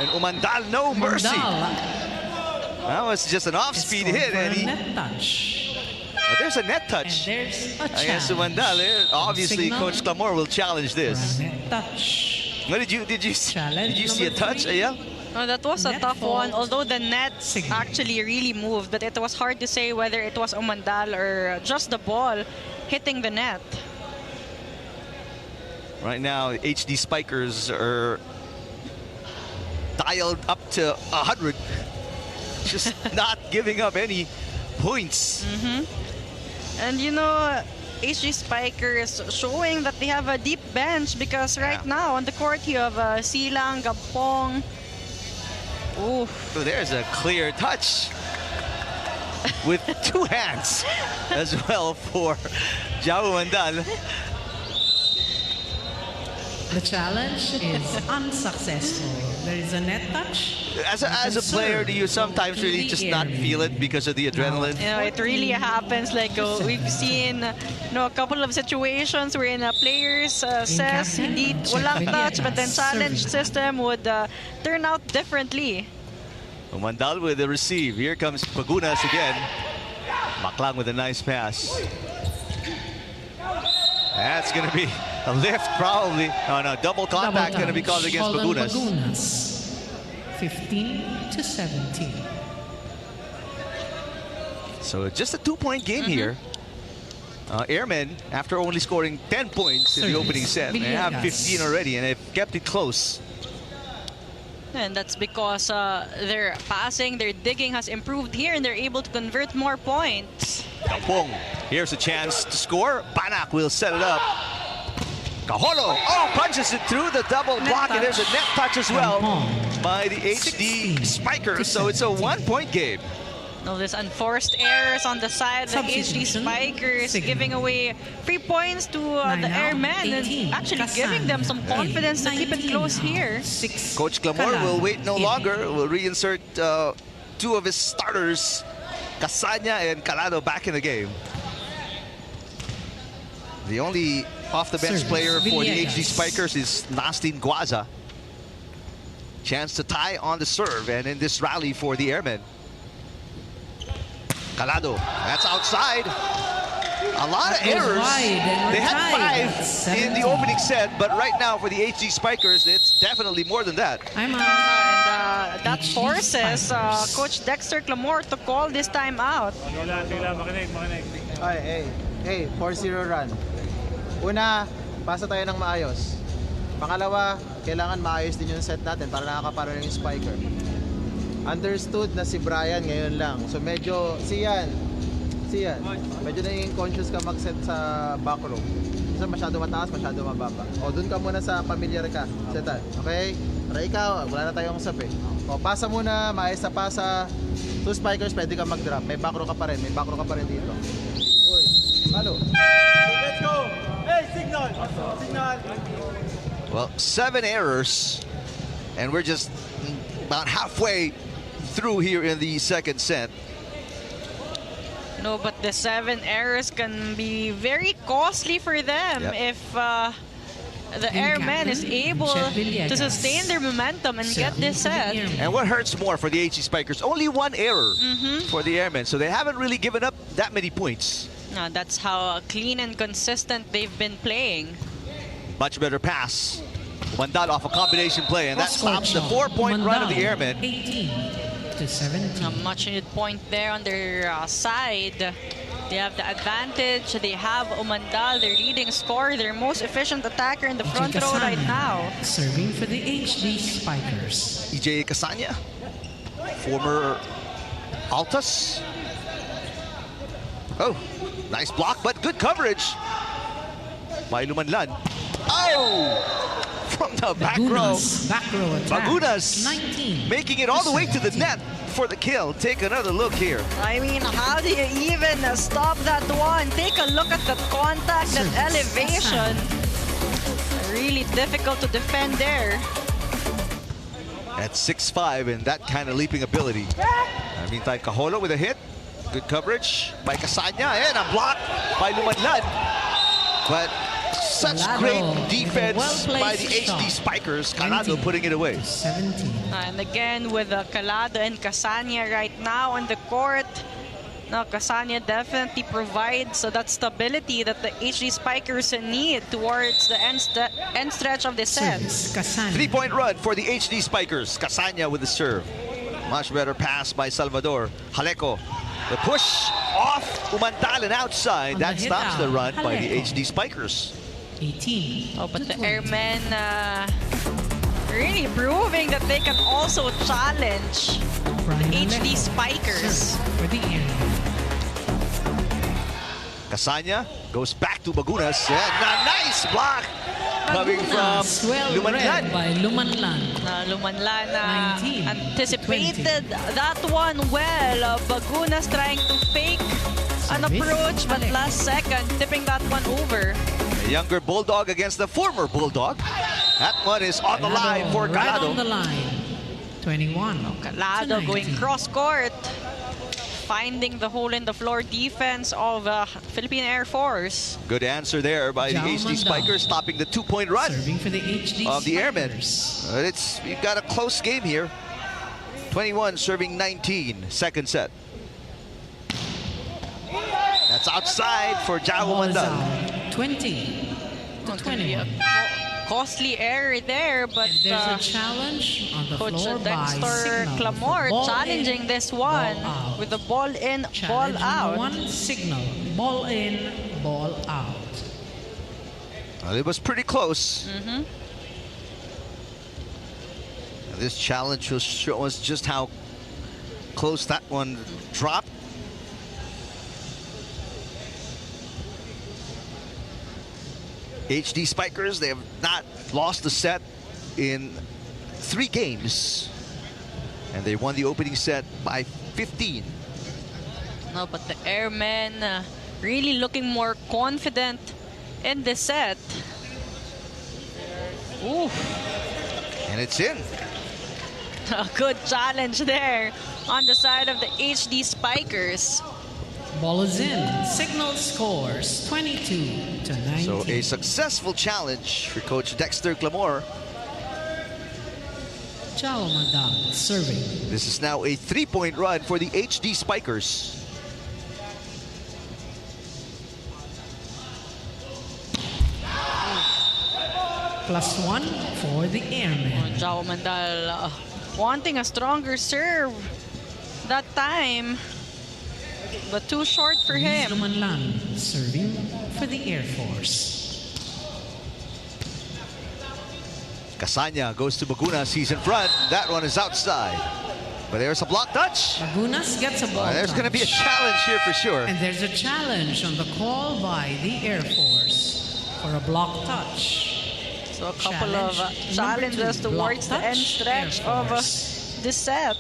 and Umandal, no mercy. Mandal That was just an off-speed scored hit, for and a net touch. but there's a net And touch there's a against challenge. Umandal. Obviously, Signal Coach Clamor will challenge for a this. net touch. What did you Challenge see a number touch, 3. Ayal? Oh, that was a Net tough fault. one, although the net Signal. actually really moved, but it was hard to say whether it was Umandal or just the ball hitting the net. Right now, HD Spikers are dialed up to 100. just not giving up any points. And you know, HD Spikers showing that they have a deep bench because right now on the court you have Silang, Gampong. Ooh. So there's a clear touch with 2 hands as well for Jao Mandal. The challenge is unsuccessful. There is a net touch. As a player, do you sometimes really just not feel it because of the adrenaline? You know, it really happens. Like we've seen, a couple of situations wherein players says hindi walang touch, but then challenge system would turn out differently. Mandal with the receive. Here comes Pagunas again. Maklang with a nice pass. That's going to be a lift, probably. Oh, no, double contact going to be called against Pagunas. 15-17. So just a 2-point game here. Airmen, after only scoring 10 points in the opening set, they have 15 already, and they've kept it close. And that's because their passing, their digging has improved here, and they're able to convert more points. Kampong, here's a chance to score. Banak will set it up. Kaholo, punches it through the double block, and there's a net touch as well by the HD Spikers. So it's a 1-point game. No, there's unforced errors on the side of the HD Spikers, giving away 3 points to the Airmen, and actually giving them some confidence to keep it close here. Coach Clamor will wait no longer. Will reinsert 2 of his starters, Casanya and Calado, back in the game. The only off-the-bench player for the HD Spikers is Nastin Guaza. Chance to tie on the serve, and in this rally for the Airmen. Calado, that's outside. A lot of errors. They had 5 in the opening set, but right now for the HD Spikers, it's definitely more than that. And that forces Coach Dexter Clamor to call this time out. Hey, 4-0 run. Una, pasa tayo ng maayos. Pangalawa, kailangan maayos din yung set natin para nakakaparo yung spiker. Understood na si Brian ngayon lang. So medyo, siyan, medyo naging conscious ka mag-set sa back row. Kasi masyado mataas, masyado mababa. O, dun ka muna sa familiar ka. Setan, okay? Para ikaw, wala na tayong sabi. O, pasa muna, maayos na pasa. 2 spikers, pwede ka mag-drop. May back row ka pa rin, dito. Uy, halo. Let's go! Hey, signal! Well, 7 errors, and we're just about halfway through here in the second set. No, but the 7 errors can be very costly for them if the Airmen is able to sustain their momentum and get this set. And what hurts more for the HD Spikers? Only 1 error for the Airmen, so they haven't really given up that many points. No, that's how clean and consistent they've been playing. Much better pass. Mandal off a combination play, and that stops the 4-point run of the Airmen. 18-17. A much needed point there on their side. They have the advantage. They have Umandal, their leading scorer, their most efficient attacker in the front row right now. Serving for the HD Spikers. EJ Casanya, former Altas. Oh, nice block, but good coverage by Lumanlan. Oh! From the back row. Bagunas making it all the way to the net for the kill. Take another look here. I mean, how do you even stop that one? Take a look at that contact, that elevation. Really difficult to defend there. At 6'5" and that kind of leaping ability. Meantime, Kaholo with a hit. Good coverage by Casanya, and a block by Lumanlan. But such great defense by the HD Spikers. Calado putting it away. 17. And again with Calado and Casanya right now on the court. Now Casanya definitely provides that stability that the HD Spikers need towards the end stretch of the set. 3-point run for the HD Spikers. Casanya with the serve. Much better pass by Salvador. Jaleco. The push off Umandal and outside. That stops the run by the HD Spikers. 18. Oh, but the Airmen Really proving that they can also challenge the HD Spikers. For the Airmen. Casanya goes back to Bagunas. And a nice block coming from Well Lumanlan. read by Lumanlan. Lumanlan 19 anticipated that one well. Bagunas trying to fake an Service. approach, but last second tipping that one over. A younger Bulldog against the former Bulldog. That one is on the line for Right on the Calado. line. 21. Calado to going 19. cross court, finding the hole in the floor defense of Philippine Air Force. Good answer there by the Jao HD Mandao. Spikers, stopping the 2-point run Serving for the HD of the Airmen. Spikers. You've got a close game here. 21 serving 19, second set. That's outside for Jao Ball is Mandao. out. 20 to 21. Costly error there, but And there's a challenge on the Coach floor by Dexter Cignal. Clamor Ball challenging in, this one ball out. with the ball in, Challenge ball out. number 1, Cignal. Ball in, ball out. Well, it was pretty close. This challenge will show us just how close that one dropped. HD Spikers, they have not lost a set in 3 games. And they won the opening set by 15. No, but the Airmen really looking more confident in the set. Ooh, And it's in. a good challenge there on the side of the HD Spikers. Ball is in. Signal scores 22 to 19. So a successful challenge for Coach Dexter Clamor. Jao Mandao serving. This is now a 3-point run for the HD Spikers. +1 for the Airmen. Jao Mandal wanting a stronger serve that time, but too short for Luis him. Lumanlan serving for the Air Force. Casanya goes to Bagunas. He's in front. That one is outside. But there's a block touch. Bagunas gets a ball. There's going to be a challenge here for sure. And there's a challenge on the call by the Air Force for a block touch. So a couple of Challenge number challenges 2, block towards the end touch, stretch Air of Force. this set.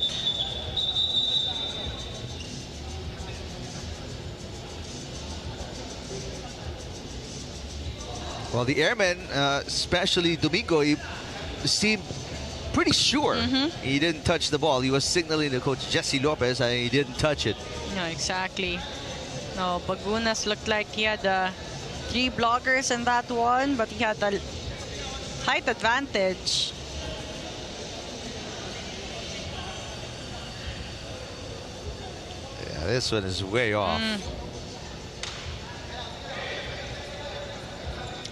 Well, the Airmen, especially Domingo, he seemed pretty sure he didn't touch the ball. He was signaling to Coach Jesse Lopez and he didn't touch it. No, exactly. No, Bagunas looked like he had 3 blockers in that one, but he had a height advantage. Yeah, this one is way off.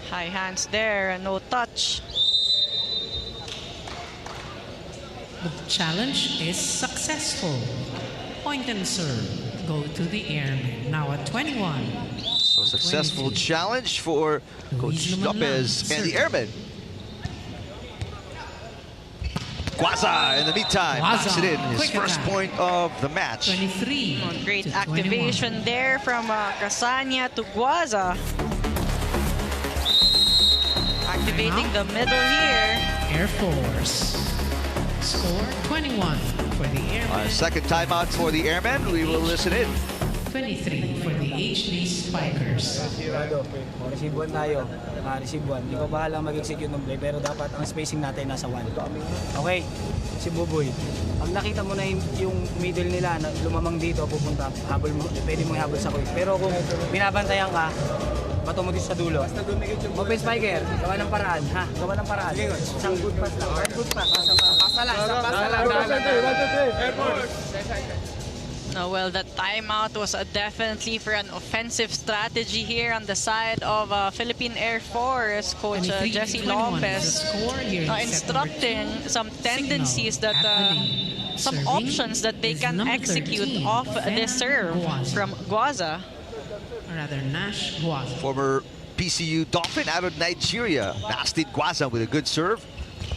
High hands there, and no touch. The challenge is successful. Point and serve go to the Airmen. Now at 21. So successful 22. challenge for Coach Luis Lumanlan Lopez and the serving. Airmen. Guaza in the meantime Guaza, knocks it in. His quick first attack. point of the match. 23 Oh, great to activation 21. there from Casanya to Guaza. Activating the middle here. Air Force. Score 21 for the Airmen. Second timeout for the Airmen. We will listen in. 23 for the HD Spikers. Sigurado, receive 1 tayo. Receive 1. Ikaw bahala mag-execute ng play, pero dapat ang spacing natin nasa 1. Okay, si Buboy. Pag nakita mo na yung middle nila na lumamang dito, pupunta, habol mo, pwede mong habol sa quick. Pero kung binabantayan ka, bato mo dito sa dulo. Open spiker, gawa ng paraan, ha? Gawa ng paraan. Isang good pass lang. Good pass. Pasa lang, Well, that timeout was definitely for an offensive strategy here on the side of Philippine Air Force. Coach 23 to Jesse 21 is the Lopez score here in set number instructing 2. some tendencies Signal that, at the lead. some Serving options that they is can number execute 13, off Fen this serve Guaza. from Guaza. Or rather, Nash Guaza. Former PCU Dolphin out of Nigeria. Nasty Guaza with a good serve.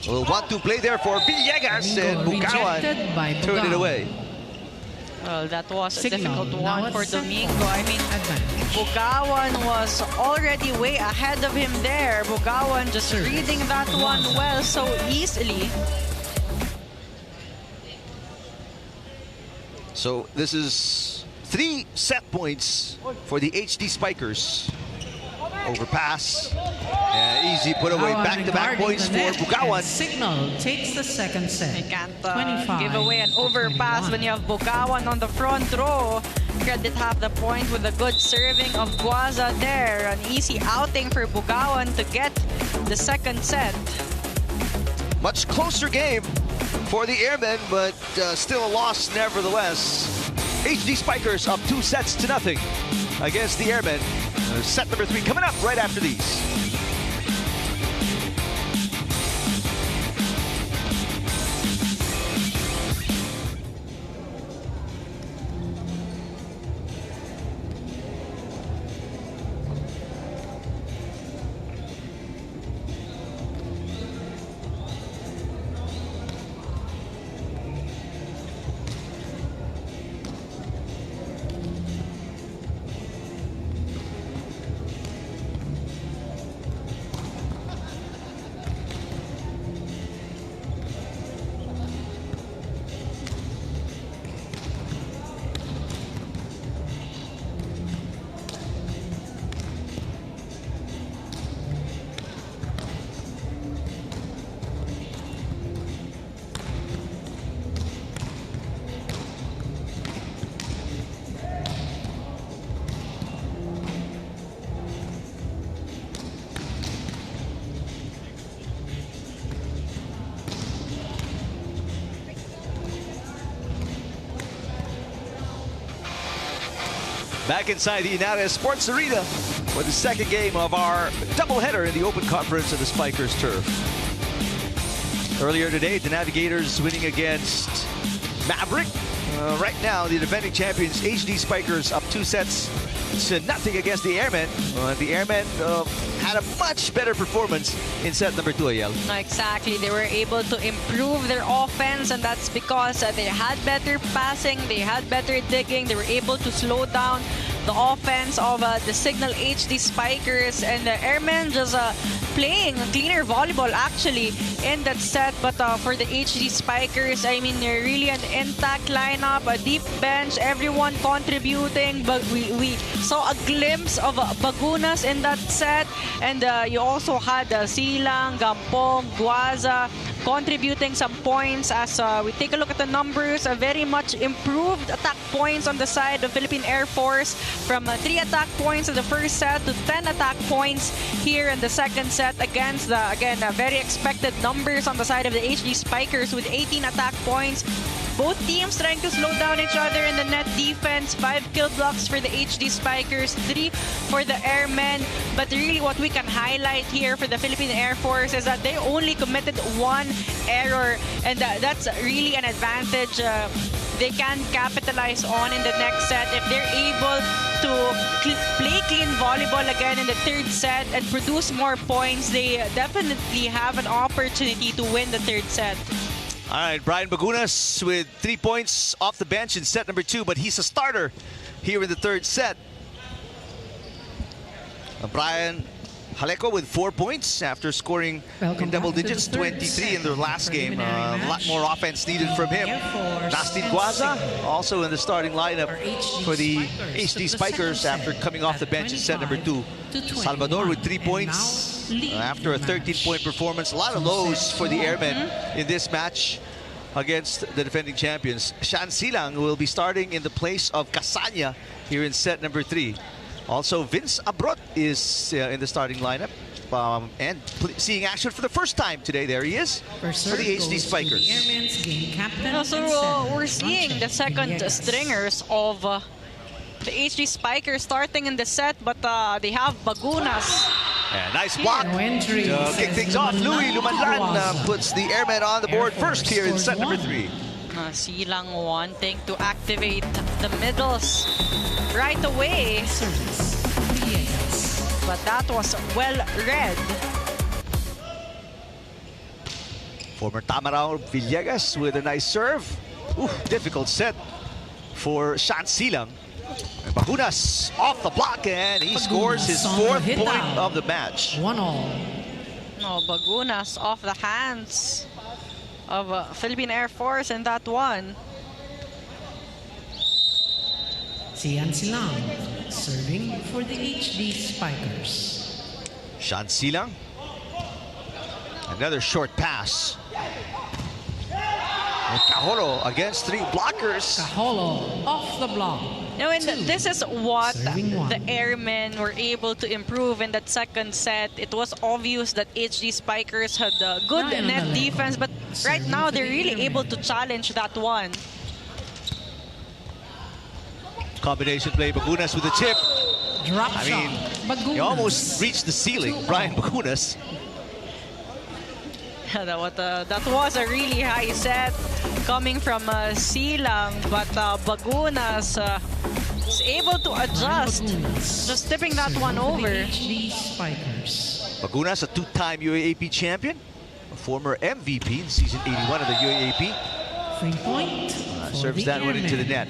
Well, 1-2 play there for Villegas, and Rejected by Bukawan turned it Bukawan. away. Well, that was a Cignal, difficult now one at for center. Domingo. I mean, Advantage. Bukawan was already way ahead of him there. Bukawan just Service. reading that one well so easily. So this is 3 set points for the HD Spikers. Overpass. Easy put away. Back-to-back points for Bukawan. Cignal takes the second set. You can't 25 give away an to overpass 21. when you have Bukawan on the front row. Credit half the point with a good serving of Guaza there. An easy outing for Bukawan to get the second set. Much closer game for the Airmen, but still a loss nevertheless. HD Spikers up 2 sets to nothing against the Airmen. Set number 3 coming up right after these. Back inside the Inares Sports Arena for the second game of our doubleheader in the Open Conference of the Spikers turf. Earlier today, the Navigators winning against Maverick. Right now, the defending champions HD Spikers up 2 sets to nothing against the Airmen. The Airmen had a much better performance in set number 2, Ayel. No, exactly. They were able to improve their offense, and that's because they had better passing, they had better digging, they were able to slow down the offense of the Cignal HD Spikers, and the Airmen just playing cleaner volleyball actually in that set. But for the HD Spikers, I mean, they're really an intact lineup, a deep bench, everyone contributing. But we saw a glimpse of Bagunas in that set, and you also had Silang, Gampong, Guaza contributing some points. As we take a look at the numbers, a very much improved attack points on the side of Philippine Air Force, from 3 attack points in the first set to 10 attack points here in the second set, against the, again, very expected numbers on the side of the HD Spikers with 18 attack points. Both teams trying to slow down each other in the net defense. 5 kill blocks for the HD Spikers, 3 for the Airmen. But really what we can highlight here for the Philippine Air Force is that they only committed 1 error, and that's really an advantage they can capitalize on in the next set if they're able to play clean volleyball again in the third set and produce more points. They definitely have an opportunity to win the third set. All right, Brian Bagunas with 3 points off the bench in set number 2, but he's a starter here in the third set. Brian Haleko with 4 points after scoring in double digits, 23 in their last game. A lot more offense needed from him. Nastin Guaza also in the starting lineup for the HD Spikers after coming off the bench in set number 2. Salvador with 3 points after a 13-point performance. A lot of lows for the Airmen in this match against the defending champions. Shan Silang will be starting in the place of Casanya here in set number 3. Also, Vince Abrot is in the starting lineup and seeing action for the first time today. There he is for the HD Spikers. So we're seeing the second stringers of the HD Spikers starting in the set, but they have Bagunas. Yeah, nice block to kick things off. Louis Lumanlan puts the Airmen on the board first here in set number 3. Silang wanting to activate the middles right away. But that was well read. Former Tamarao Villegas with a nice serve. Ooh, difficult set for Shan Silang. And Bagunas off the block, and he scores his 4th point of the match. 1-all. Oh, Bagunas off the hands of Philippine Air Force in that one. Cian Silang serving for the HD Spikers. Shan Silang. Another short pass. And Cajolo against 3 blockers. Cajolo off the block. You know, and this is what Serving one. the Airmen were able to improve in that second set. It was obvious that HD Spikers had a good Ryan net Andalego. defense, but right Serving now for they're the really Airmen. able to challenge that one. Combination play, Bagunas with the chip. Drop I shot. mean, Bagunas. he almost reached the ceiling, 2-all. Brian Bagunas. That was a really high set coming from Silang, but Bagunas is able to adjust, Bagunas. just tipping that Serving one for the over. HD Spikers. Bagunas, a 2-time UAAP champion, a former MVP in season 81 of the UAAP. 3 point. for Serves the that one into the Airmen.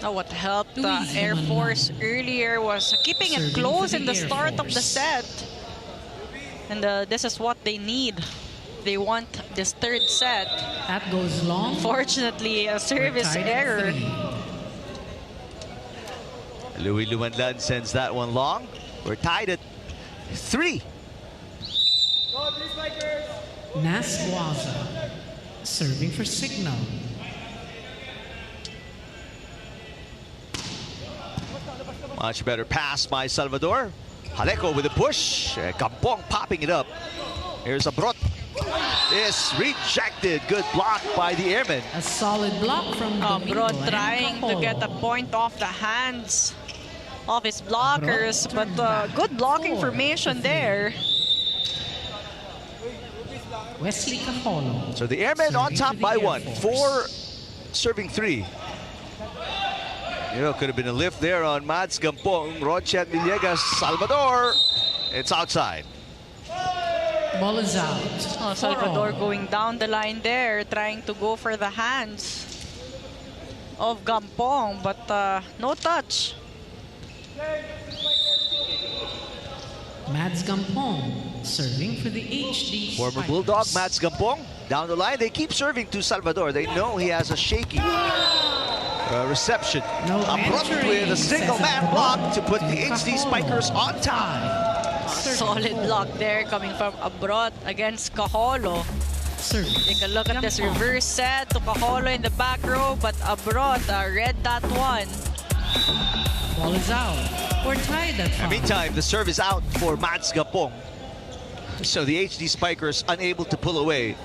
net. What helped Luis Air Manuel. Force earlier was keeping it Serving close for in the the Air start of the Force. set. And this is what they need. They want this third set. That goes long. Fortunately, a service Tied at error. 3. Louis Lumanlan sends that one long. We're tied at 3. Nas Guaza serving for Cignal. Much better pass by Salvador. Jaleco with a push. Kampong popping it up. Here's Abrot. It's rejected. Good block by the Airmen. A solid block from Domingo Bro and trying to Cajolo. get a point off the hands of his blockers, but good blocking 4 formation to 3. there. Wesley Cajolo. So the Airmen on Serving top for the by Air 1. Force. 4 serving 3. You know, could have been a lift there on Mads Gampong. Ronchet Villegas, Salvador. It's outside. Ball is out. Oh, Salvador going down the line there, trying to go for the hands of Gampong, but no touch. Mads Gampong serving for the HD Former Spikers. Bulldog, Mads Gampong. Down the line, they keep serving to Salvador. They know he has a shaky reception. No Abrupt entering, with a single says man Abrupt block to put the to HD Cajolo. Spikers on top. Solid block there coming from Abrot against Cajolo. Serving. Take a look at this Gampong. reverse set to Cajolo in the back row, but Abrot read that one. Ball is out. We're tied at 5. Meantime, the serve is out for Mads Gampong. So the HD Spikers unable to pull away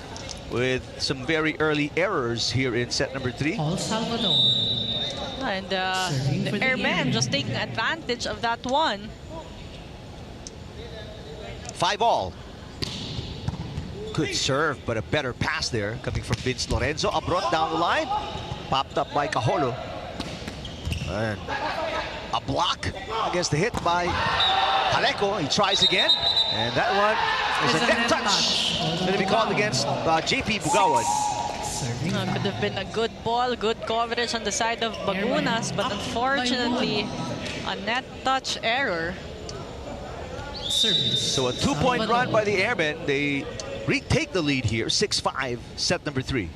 with some very early errors here in set number 3. Paul Salvador. And Serving for the the Airmen Airmen. just taking advantage of that one. 5-all. Good serve, but a better pass there coming from Vince Lorenzo. Abrot down the line. Popped up by Cajolo. And a block against the hit by Jaleco. He tries again. And that one is It's a net touch. Going to be called against JP Bugawan. Serving. Could have been a good ball, good coverage on the side of Bagunas, but unfortunately, a net touch error. Service. So a 2-point run by the Airmen. They retake the lead here, 6-5, set number 3.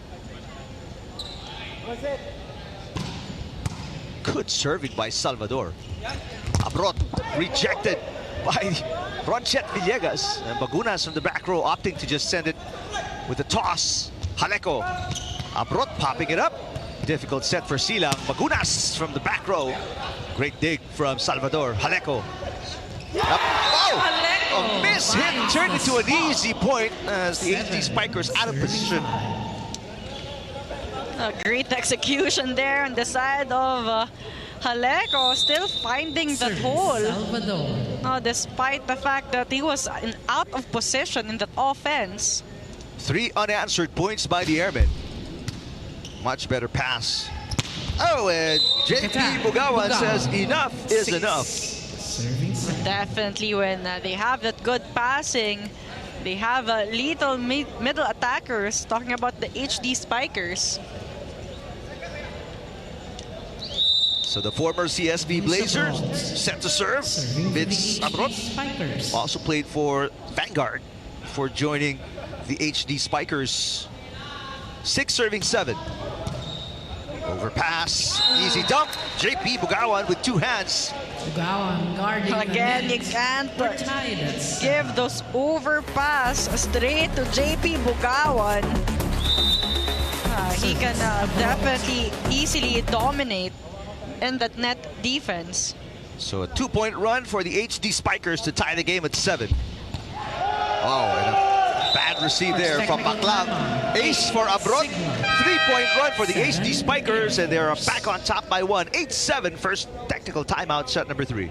Good serving by Salvador. Abrot rejected by Ronchet Villegas. And Bagunas from the back row opting to just send it with a toss. Jaleco. Abrot popping it up. Difficult set for Silang. Bagunas from the back row. Great dig from Salvador. Jaleco. Oh! A miss hit turned into an easy point as the HD Spikers out of position. A great execution there on the side of Jaleco, still finding that Service. hole. Salvador. Despite the fact that he was out of position in that offense. 3 unanswered points by the Airmen. Much better pass. Oh, and JP Bugawan says enough is 6. enough. Serving. Definitely when they have that good passing, They have lethal middle attackers, talking about the HD Spikers. So the former CSB Blazers set to serve. Vince Abrot also played for Vanguard before joining the HD Spikers. 6 serving 7. Overpass, easy dump. JP Bugawan with 2 hands. Bugawan guarding Again, you can't give those overpass straight to JP Bugawan. He can definitely easily dominate in that net defense. So a 2-point run for the HD Spikers to tie the game at 7. Oh, and a bad receive there from Baklang. Ace for Abrot. 3-point run for the HD Spikers, and they're back on top by 1. 8-7, first technical timeout, set number 3.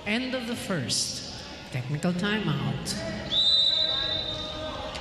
End of the first. Technical timeout.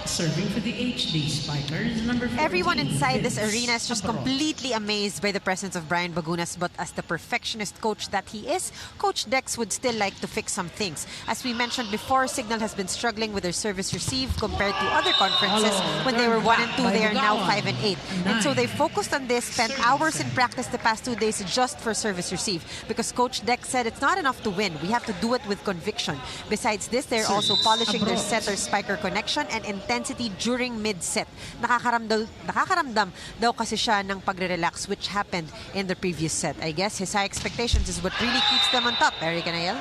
Serving for the HD Spikers, number 14. Everyone inside this arena is just completely amazed by the presence of Brian Bagunas, but as the perfectionist coach that he is, Coach Dex would still like to fix some things. As we mentioned before, Cignal has been struggling with their service receive compared to other conferences. When they were 1 and 2, they are now 5 and 8. And so they focused on this, spent hours in practice the past 2 days just for service receive, because Coach Dex said it's not enough to win. We have to do it with conviction. Besides this, they're also polishing their setter-spiker connection and intensity during mid-set. Nakakaramdam daw kasi siya ng pagre-relax, which happened in the previous set. I guess his high expectations is what really keeps them on top. Eric Anael?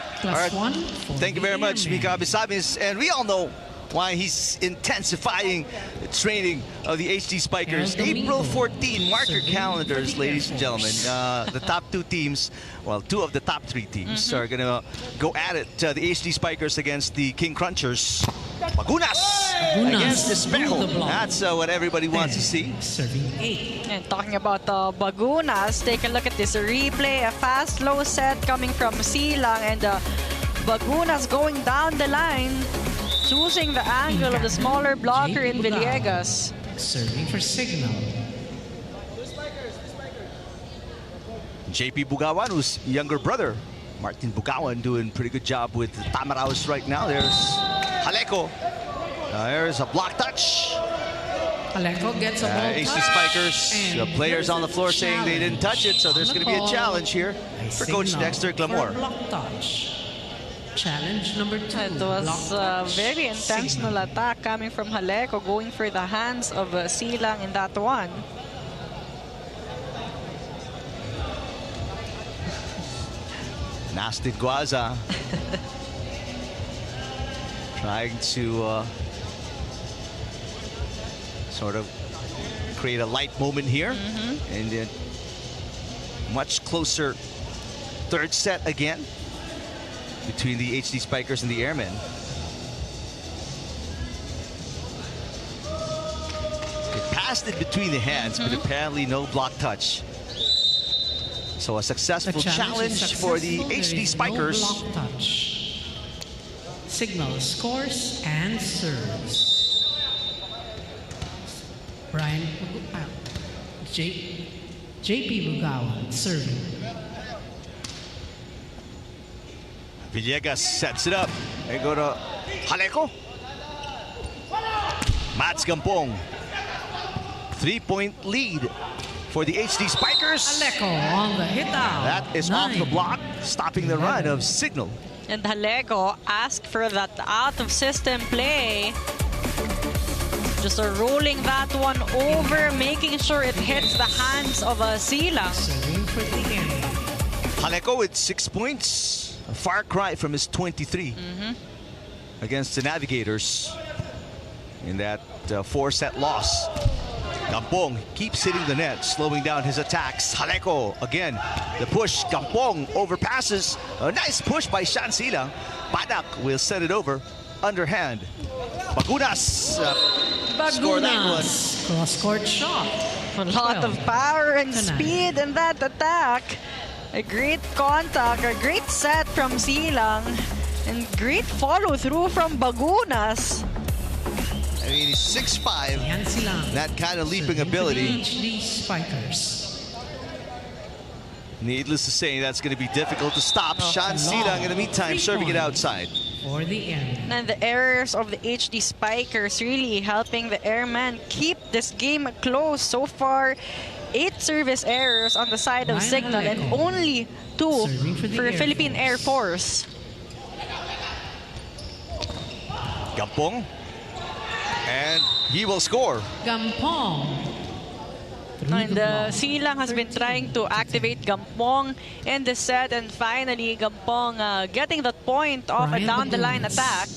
Thank you very much, Mika Abisamis. And we all know why he's intensifying the training of the HD Spikers. April 14, mark your calendars, ladies and gentlemen. The top 2 teams, well, 2 of the top 3 teams are going to go at it. The HD Spikers against the King Crunchers. Bagunas against Espejo. That's what everybody wants to see. Serving 8. And talking about Bagunas, take a look at this replay. A fast, low set coming from Silang, and Bagunas going down the line, choosing the angle of the smaller blocker in Villegas. Serving for Cignal. JP Bugawan, whose younger brother, Martin Bugawan, doing a pretty good job with Tamaraos right now. There's Aleco. There's a block touch. Aleco gets a ball HD touch. Spikers, the players on the floor saying they didn't touch it, so there's going to be a challenge here for Coach Dexter Glamour. Block touch. Challenge number 2. It was a very intentional attack coming from Aleco, going for the hands of Silang in that one. Nasty Guaza trying to sort of create a light moment here, and then much closer third set again between the HD Spikers and the Airmen. It passed it between the hands, but apparently no block touch. So a successful challenge for the HD Spikers. No block touch. Cignal scores and serves. Brian JP Bugawan serving. Villegas sets it up. They go to Aleco. Mats Gampong. 3-point lead for the HD Spikers. Aleco on the hit out. That is off the block, stopping the run of Cignal. And Aleco asked for that out-of-system play. Just rolling that one over, making sure it hits the hands of Silang. Serving for the end. Haleko with 6 points. A far cry from his 23 against the Navigators in that 4-set loss. Gampong keeps hitting the net, slowing down his attacks. Haleko again, the push. Gampong overpasses. A nice push by Shan Silang. Padak will send it over underhand. Bagunas score that one. Cross-court shot. A lot of power and speed in that attack. A great contact, a great set from Silang, and great follow-through from Bagunas. I mean, he's 6'5". Yan Silang. That kind of leaping Serving for the ability. HD Spikers. Needless to say, that's going to be difficult to stop. Shan Silang in the meantime 3 serving it points. outside. For the end. And the errors of the HD Spikers really helping the Airmen keep this game close. So far, 8 service errors on the side of Ryan Cignal and Haleko. only 2 Serving for the for Air Philippine Air Force. Gampong. And he will score. Gampong. And Silang has been trying to activate Gampong in the set, and finally Gampong getting that point off a Ryan down-the-line Bagunas. attack.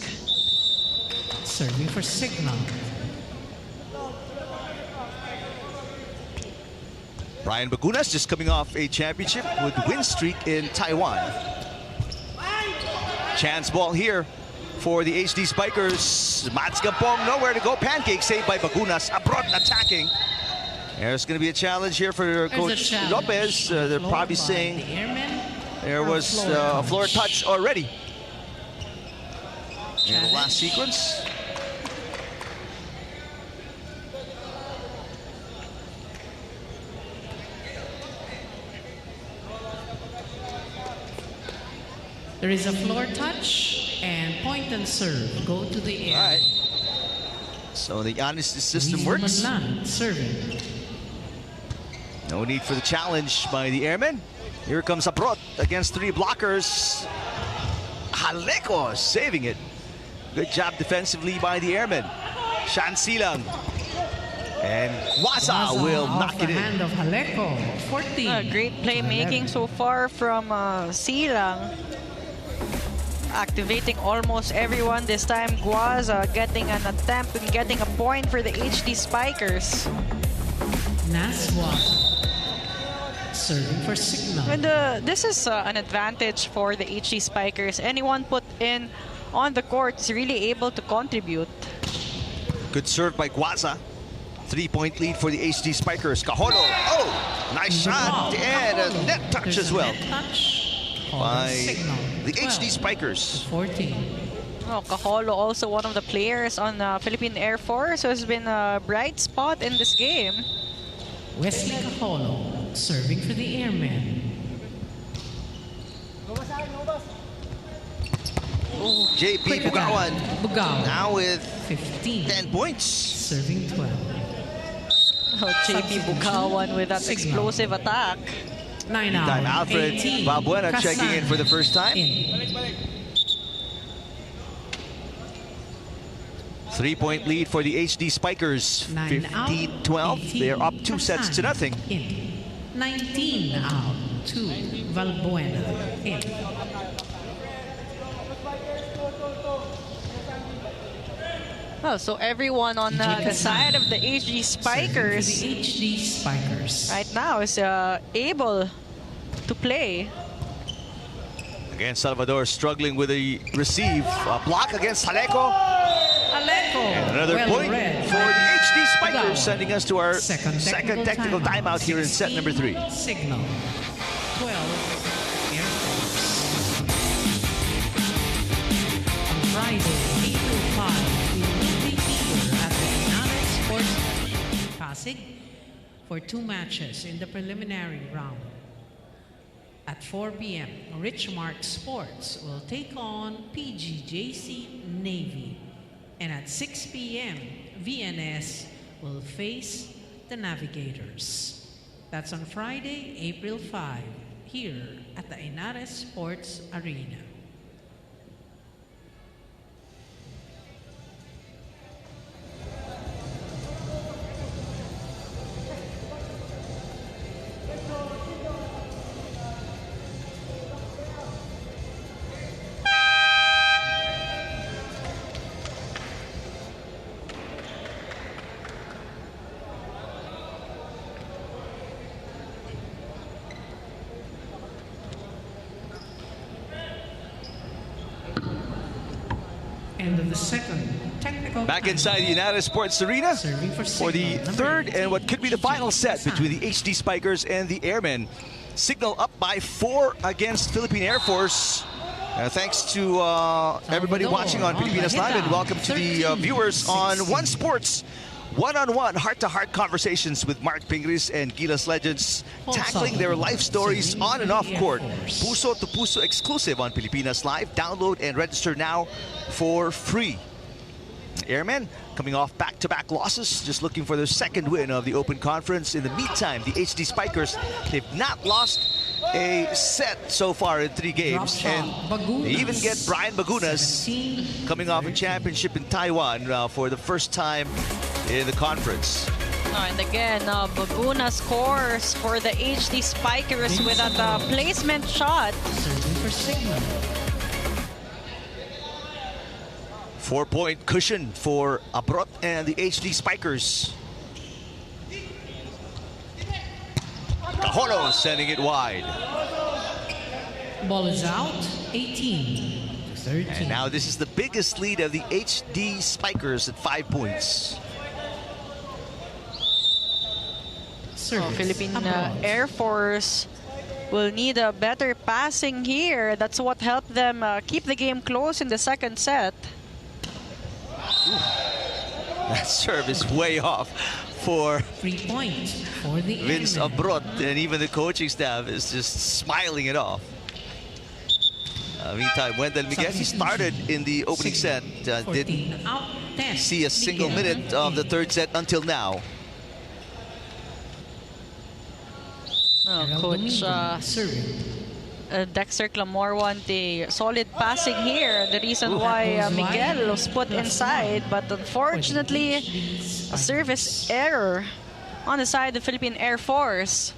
Serving for Cignal. Brian Bagunas just coming off a championship with win streak in Taiwan. Chance ball here for the HD Spikers. Mats Gampong nowhere to go. Pancake saved by Bagunas. Abroad attacking. There's going to be a challenge here for There's a Coach challenge. Lopez. They're Floor probably by saying the Airmen. there or was floor a floor touch already in the Challenge. last sequence. There is a floor touch and point and serve. Go to the air. All right. So the honesty system Luis works. Madlan serving. No need for the challenge by the Airmen. Here comes Abrot against 3 blockers. Haleko saving it. Good job defensively by the Airmen. Shan Silang. And Waza will off knock the it in. hand of Haleko. 14. Great playmaking so far from Silang. Activating almost everyone this time. Guaza getting an attempt and getting a point for the HD Spikers. Naswa serving for Cignal. And this is an advantage for the HD Spikers. Anyone put in on the court is really able to contribute. Good serve by Guaza. 3-point lead for the HD Spikers. Kaholo. Oh, nice shot. And a net touch There's as a well net touch by Cignal. the 12 HD Spikers. to 14. Oh, Kaholo also one of the players on Philippine Air Force who has been a bright spot in this game. Wesley Kaholo serving for the Airmen. JP Bugawan Bugaw. now with 15. 10 points. Serving 12. Oh, JP Bukawan with that Cignal. explosive attack. 9 Time out. Alfred 18. Balbuena checking in Kasan. for the first time. In. 3-point lead for the HD Spikers. 9 out. 15-12. 18. They're up 2 sets to Kasan. nothing. In. 19 out. 2. Valbuena. In. Oh, so everyone on the Kasan. side of the HD Spikers Serving for the HD Spikers. right now is able to play. Again, Salvador struggling with a receive. A block against Haleko. Aleko. And another Well point read. for the HD Bugaw. Spikers, sending us to our Second technical timeout here in set number 3. Cignal. 12. Air Force. On Friday, April 5, we will be here at the United Sports Pasig for 2 matches in the preliminary round. At 4 p.m., Richmark Sports will take on PGJC Navy. And at 6 p.m., VNS will face the Navigators. That's on Friday, April 5, here at the Inares Sports Arena. end of the second. Technical Back inside the United Sports Arena for the third and what could be the final set between the HD Spikers and the Airmen. Cignal up by 4 against Philippine Air Force. Thanks to everybody watching on Pilipinas Live, and welcome to the viewers on One Sports. One-on-one, heart-to-heart conversations with Mark Pingris and Gilas legends, tackling their life stories on and off court. Puso to Puso exclusive on Pilipinas Live. Download and register now for free. Airmen coming off back-to-back losses, just looking for their second win of the Open Conference. In the meantime, the HD Spikers, they've not lost a set so far in 3 games, and they even get Brian Bagunas coming off a championship in Taiwan for the first time in the conference. And again, Baguna scores for the HD Spikers with a placement shot. Serving for Cignal. 4-point cushion for Abrot and the HD Spikers. Cajolo sending it wide. Ball is out, 18-13. And now this is the biggest lead of the HD Spikers at 5 points. Philippine Air Force will need a better passing here. That's what helped them keep the game close in the second set. That serve is way off for 3 points for the Vince Airmen. Abrot, and even the coaching staff is just smiling it off. Meantime, Wendell Miguel, he started in the opening set, didn't see a single minute of the third set until now. Coach Dexter Clamor want a solid passing here. The reason why Miguel was put inside, but unfortunately, a service error on the side of the Philippine Air Force.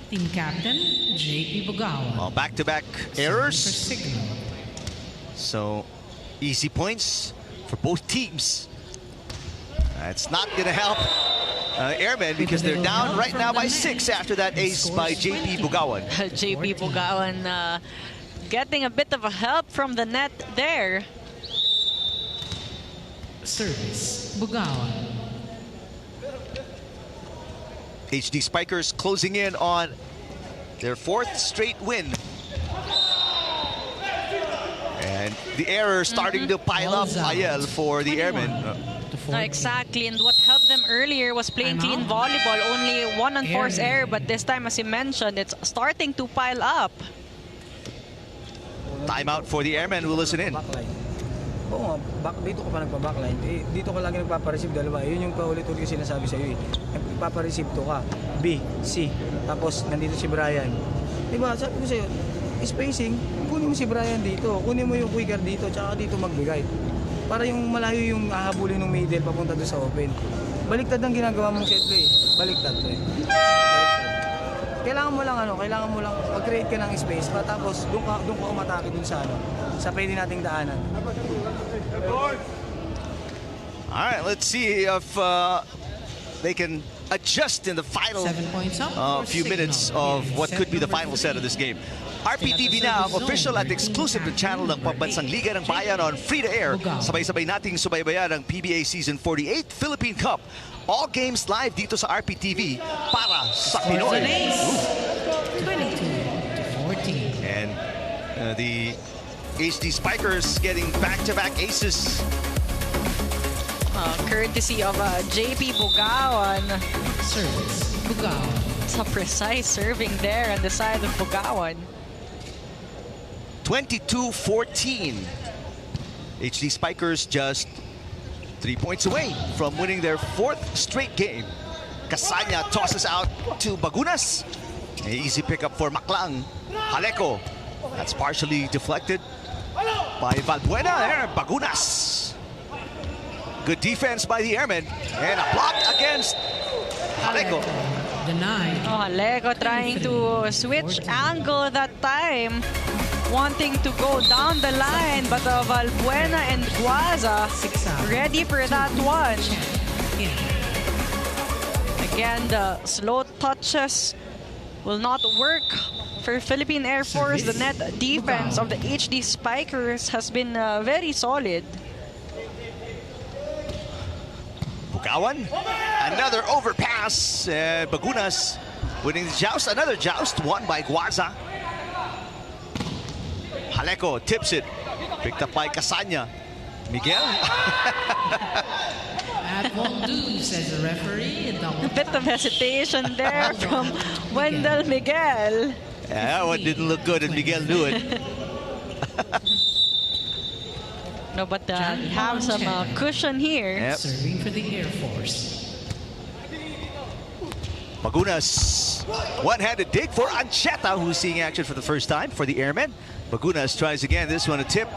Team captain, JP Bugawan. Back-to-back For errors, Cignal. so easy points for both teams. It's not going to help Airmen because they're down right now by 6 after that ace by JP Bugawan. JP Bugawan getting a bit of a help from the net there. Service, Bugawan. HD Spikers closing in on their 4th straight win. And the error starting to pile up, Ayel, for the Airmen. Exactly, and what helped them earlier was playing clean volleyball. Only 1 unforced error, but this time, as you mentioned, it's starting to pile up. Timeout for the Airmen. We'll listen in. Backline. Oo nga, dito ka pa nagpa-backline. Dito ka lagi nagpapareceive, dalawa. Yun yung paulit-ulit yung sinasabi sa'yo eh. Nagpapareceive to ka. B, C. Tapos nandito si Brian. Diba, sabi ko sa'yo, spacing, kunin mo si Brian dito. Kunin mo yung quicker dito, tsaka dito magbigay. Para yung malayo yung hahabulin ng middle papunta doon sa open. Baliktad ang ginagawa mong set play. Baliktad to eh. Baliktad. Kailangan mo lang mag-create ka ng space tapos doon ka umatake dun sa sa pwede nating daanan. All right, let's see if they can adjust in the final few minutes of what could be the final set of this game. RPTV now, official at exclusive na channel ng Pambansang Liga ng Bayan on free-to-air. Sabay-sabay nating subaybayan ang PBA Season 48 Philippine Cup. All games live dito sa RPTV para sa Pinoy. 22-14. And the HD Spikers getting back-to-back aces. Courtesy of JP Bugawan. Service, Bugawan. It's a precise serving there on the side of Bugawan. 22-14. HD Spikers just 3 points away from winning their 4th straight game. Casanya tosses out to Bagunas. An easy pickup for Maclang. Haleko. That's partially deflected by Valbuena. There, Bagunas. Good defense by the Airmen. And a block against Haleko. Denied. Haleko trying to switch angle that time. Wanting to go down the line, but Valbuena and Guaza ready for that one. Again, the slow touches will not work for Philippine Air Force. The net defense of the HD Spikers has been very solid. Bugawan, another overpass, and Bagunas winning the joust. Another joust won by Guaza. Haleko tips it, picked up by Casanya. Miguel. That won't do, says the referee. A bit of hesitation there from Wendell Miguel. Yeah, that one didn't look good, and Miguel knew it. No, but have some cushion here. Yep. Serving for the Air Force. Bagunas, one-handed dig for Ancheta, who's seeing action for the first time for the Airmen. Bagunas tries again, this one a tip.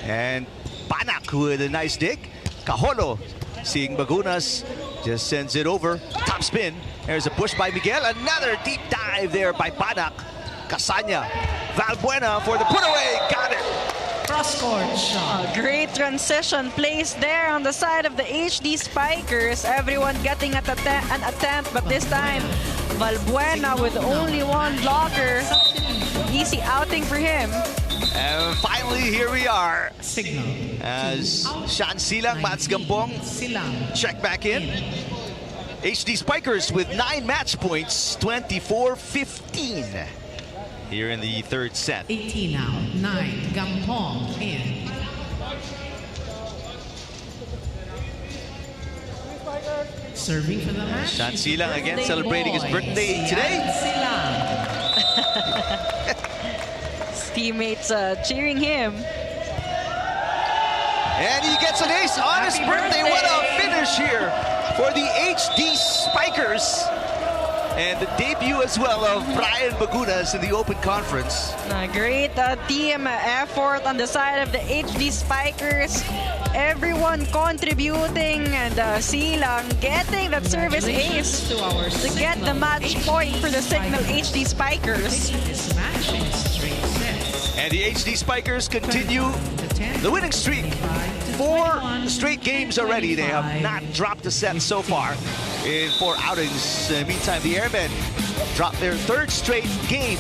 And Panak with a nice dig. Cajolo seeing Bagunas, just sends it over. Top spin. There's a push by Miguel. Another deep dive there by Panak. Casanya. Valbuena for the put-away. Got it. Cross-court shot. A great transition placed there on the side of the HD Spikers. Everyone getting an attempt, but this time Valbuena with only one blocker. Easy outing for him. And finally, here we are. Cignal. As Sean Silang, Mats Gampong Silang. check back in. HD Spikers with 9 match points, 24-15. Here in the third set. 18 now. 9. Gampong in. Serving for the match. Sean is Silang the again birthday celebrating his boy, birthday today. Silang. His teammates cheering him. And he gets an ace on his birthday. What a finish here for the HD Spikers. And the debut as well of Brian Bagunas in the Open Conference. A great team effort on the side of the HD Spikers. Everyone contributing, and Silang getting that service ace to get the match point for the Cignal HD Spikers. This match in straight sets. And the HD Spikers continue the winning streak. 4 straight games already. They have not dropped a set so far in 4 outings. Meantime, the Airmen dropped their 3rd straight game.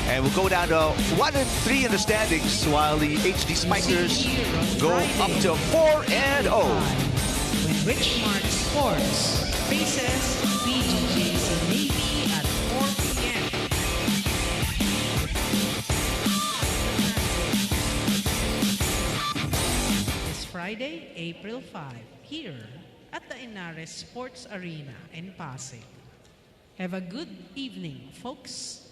And we'll go down to 1-3 in the standings, while the HD Spikers go up to 4-0. When Richmark Sports faces BGJ's Navy at 4 p.m. This Friday, April 5, here at the Inares Sports Arena in Pasig. Have a good evening, folks.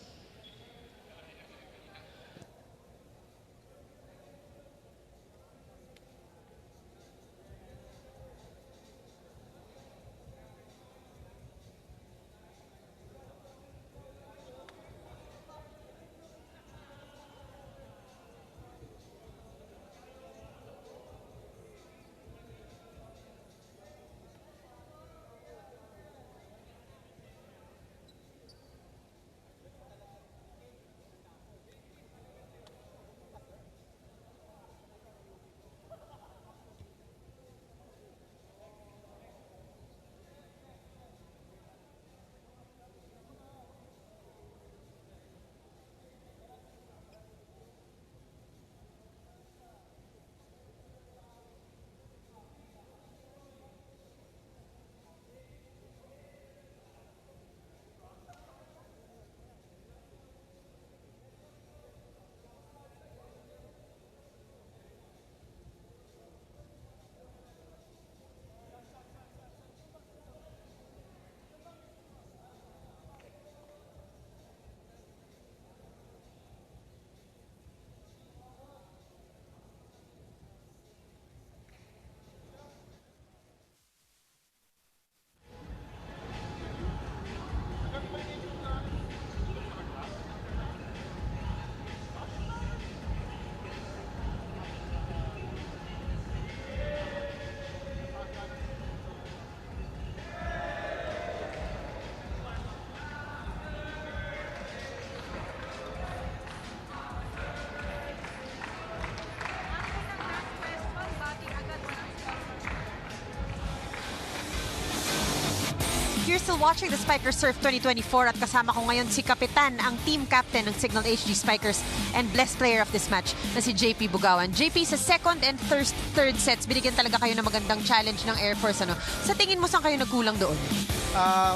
you're still watching the Spikers Surf 2024 at kasama ko ngayon si Kapitan, ang team captain ng Cignal HD Spikers and blessed player of this match na si JP Bugawan. JP, sa second and third sets, binigyan talaga kayo ng magandang challenge ng Air Force. Ano? Sa tingin mo, saan kayo nagkulang doon?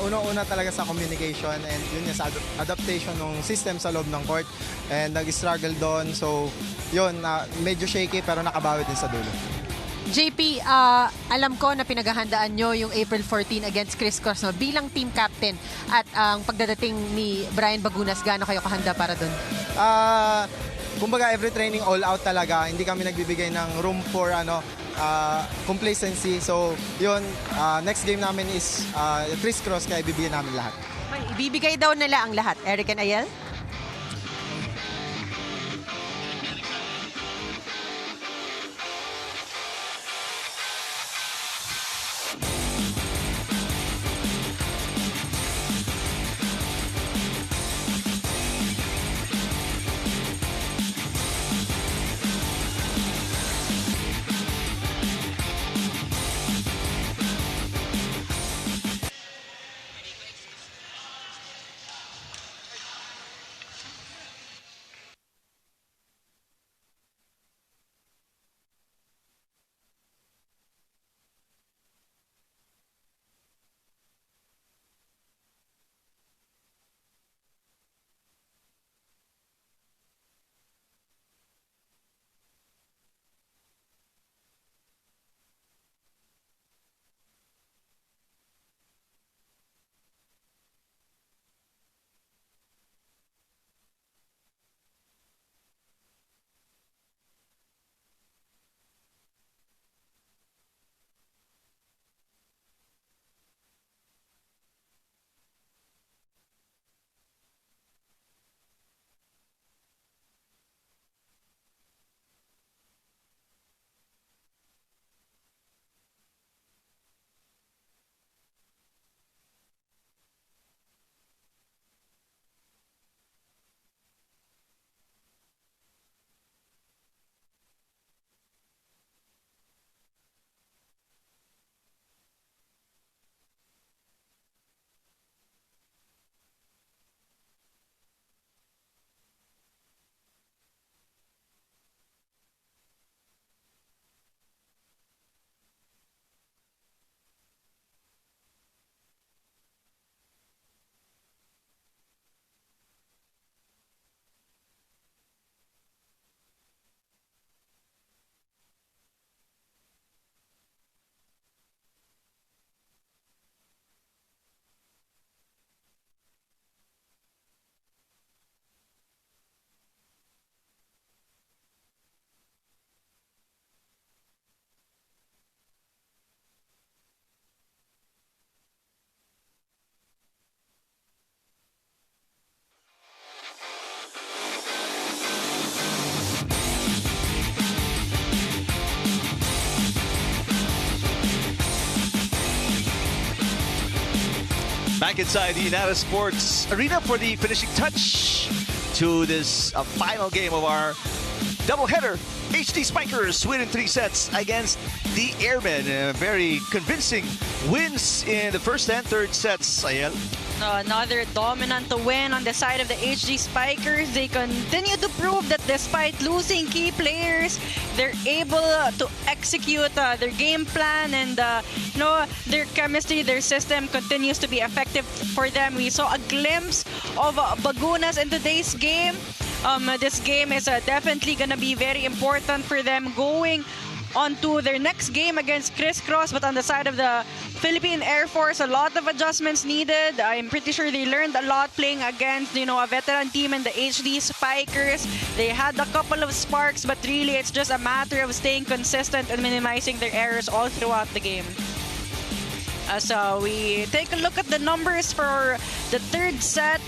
Unang-una talaga sa communication and yun yung sa adaptation ng system sa loob ng court. And nag-struggle doon. So, yun, medyo shaky pero nakabawi din sa dulo. JP, alam ko na pinaghahandaan nyo yung April 14 against Chris Cross, no? Bilang team captain at ang pagdadating ni Brian Bagunas, gaano kayo kahanda para doon? Kumbaga every training all out talaga. Hindi kami nagbibigay ng room for complacency. So yun, next game namin is Chris Cross, kaya ibibigay namin lahat. Ay, ibibigay daw nila ang lahat. Eric and Ayel? Back inside the United Sports Arena for the finishing touch to this final game of our doubleheader. HD Spikers win in 3 sets against the Airmen. Very convincing wins in the first and third sets, Ayel. Another dominant win on the side of the HD Spikers. They continue to prove that despite losing key players, they're able to execute their game plan, and their chemistry, their system continues to be effective for them. We saw a glimpse of Bagunas in today's game. This game is definitely gonna be very important for them going on to their next game against Chris Cross. But on the side of the Philippine Air Force, a lot of adjustments needed. I'm pretty sure they learned a lot playing against, a veteran team in the HD Spikers. They had a couple of sparks, but really it's just a matter of staying consistent and minimizing their errors all throughout the game. So we take a look at the numbers for the third set.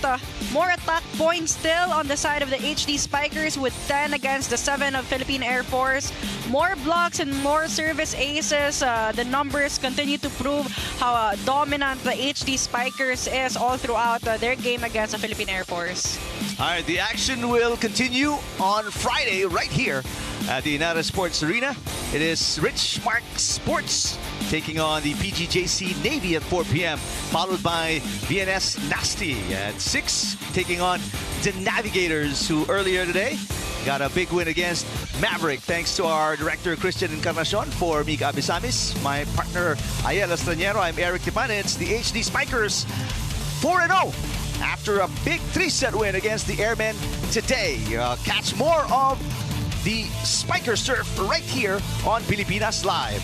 More attack points still on the side of the HD Spikers with 10 against the 7 of Philippine Air Force. More blocks and more service aces. The numbers continue to prove how dominant the HD Spikers is all throughout their game against the Philippine Air Force. All right, the action will continue on Friday right here at the United Sports Arena. It is Rich Mark Sports taking on the PGJC Navy at 4 p.m., followed by VNS Nasty at 6, taking on the Navigators, who earlier today got a big win against Maverick. Thanks to our director, Christian Encarnacion, for Mika Abisamis, my partner, Ayala Straniero. I'm Eric Tipane. It's the HD Spikers, 4-0 after a big 3-set win against the Airmen today. Catch more of the Spiker Surf right here on Pilipinas Live.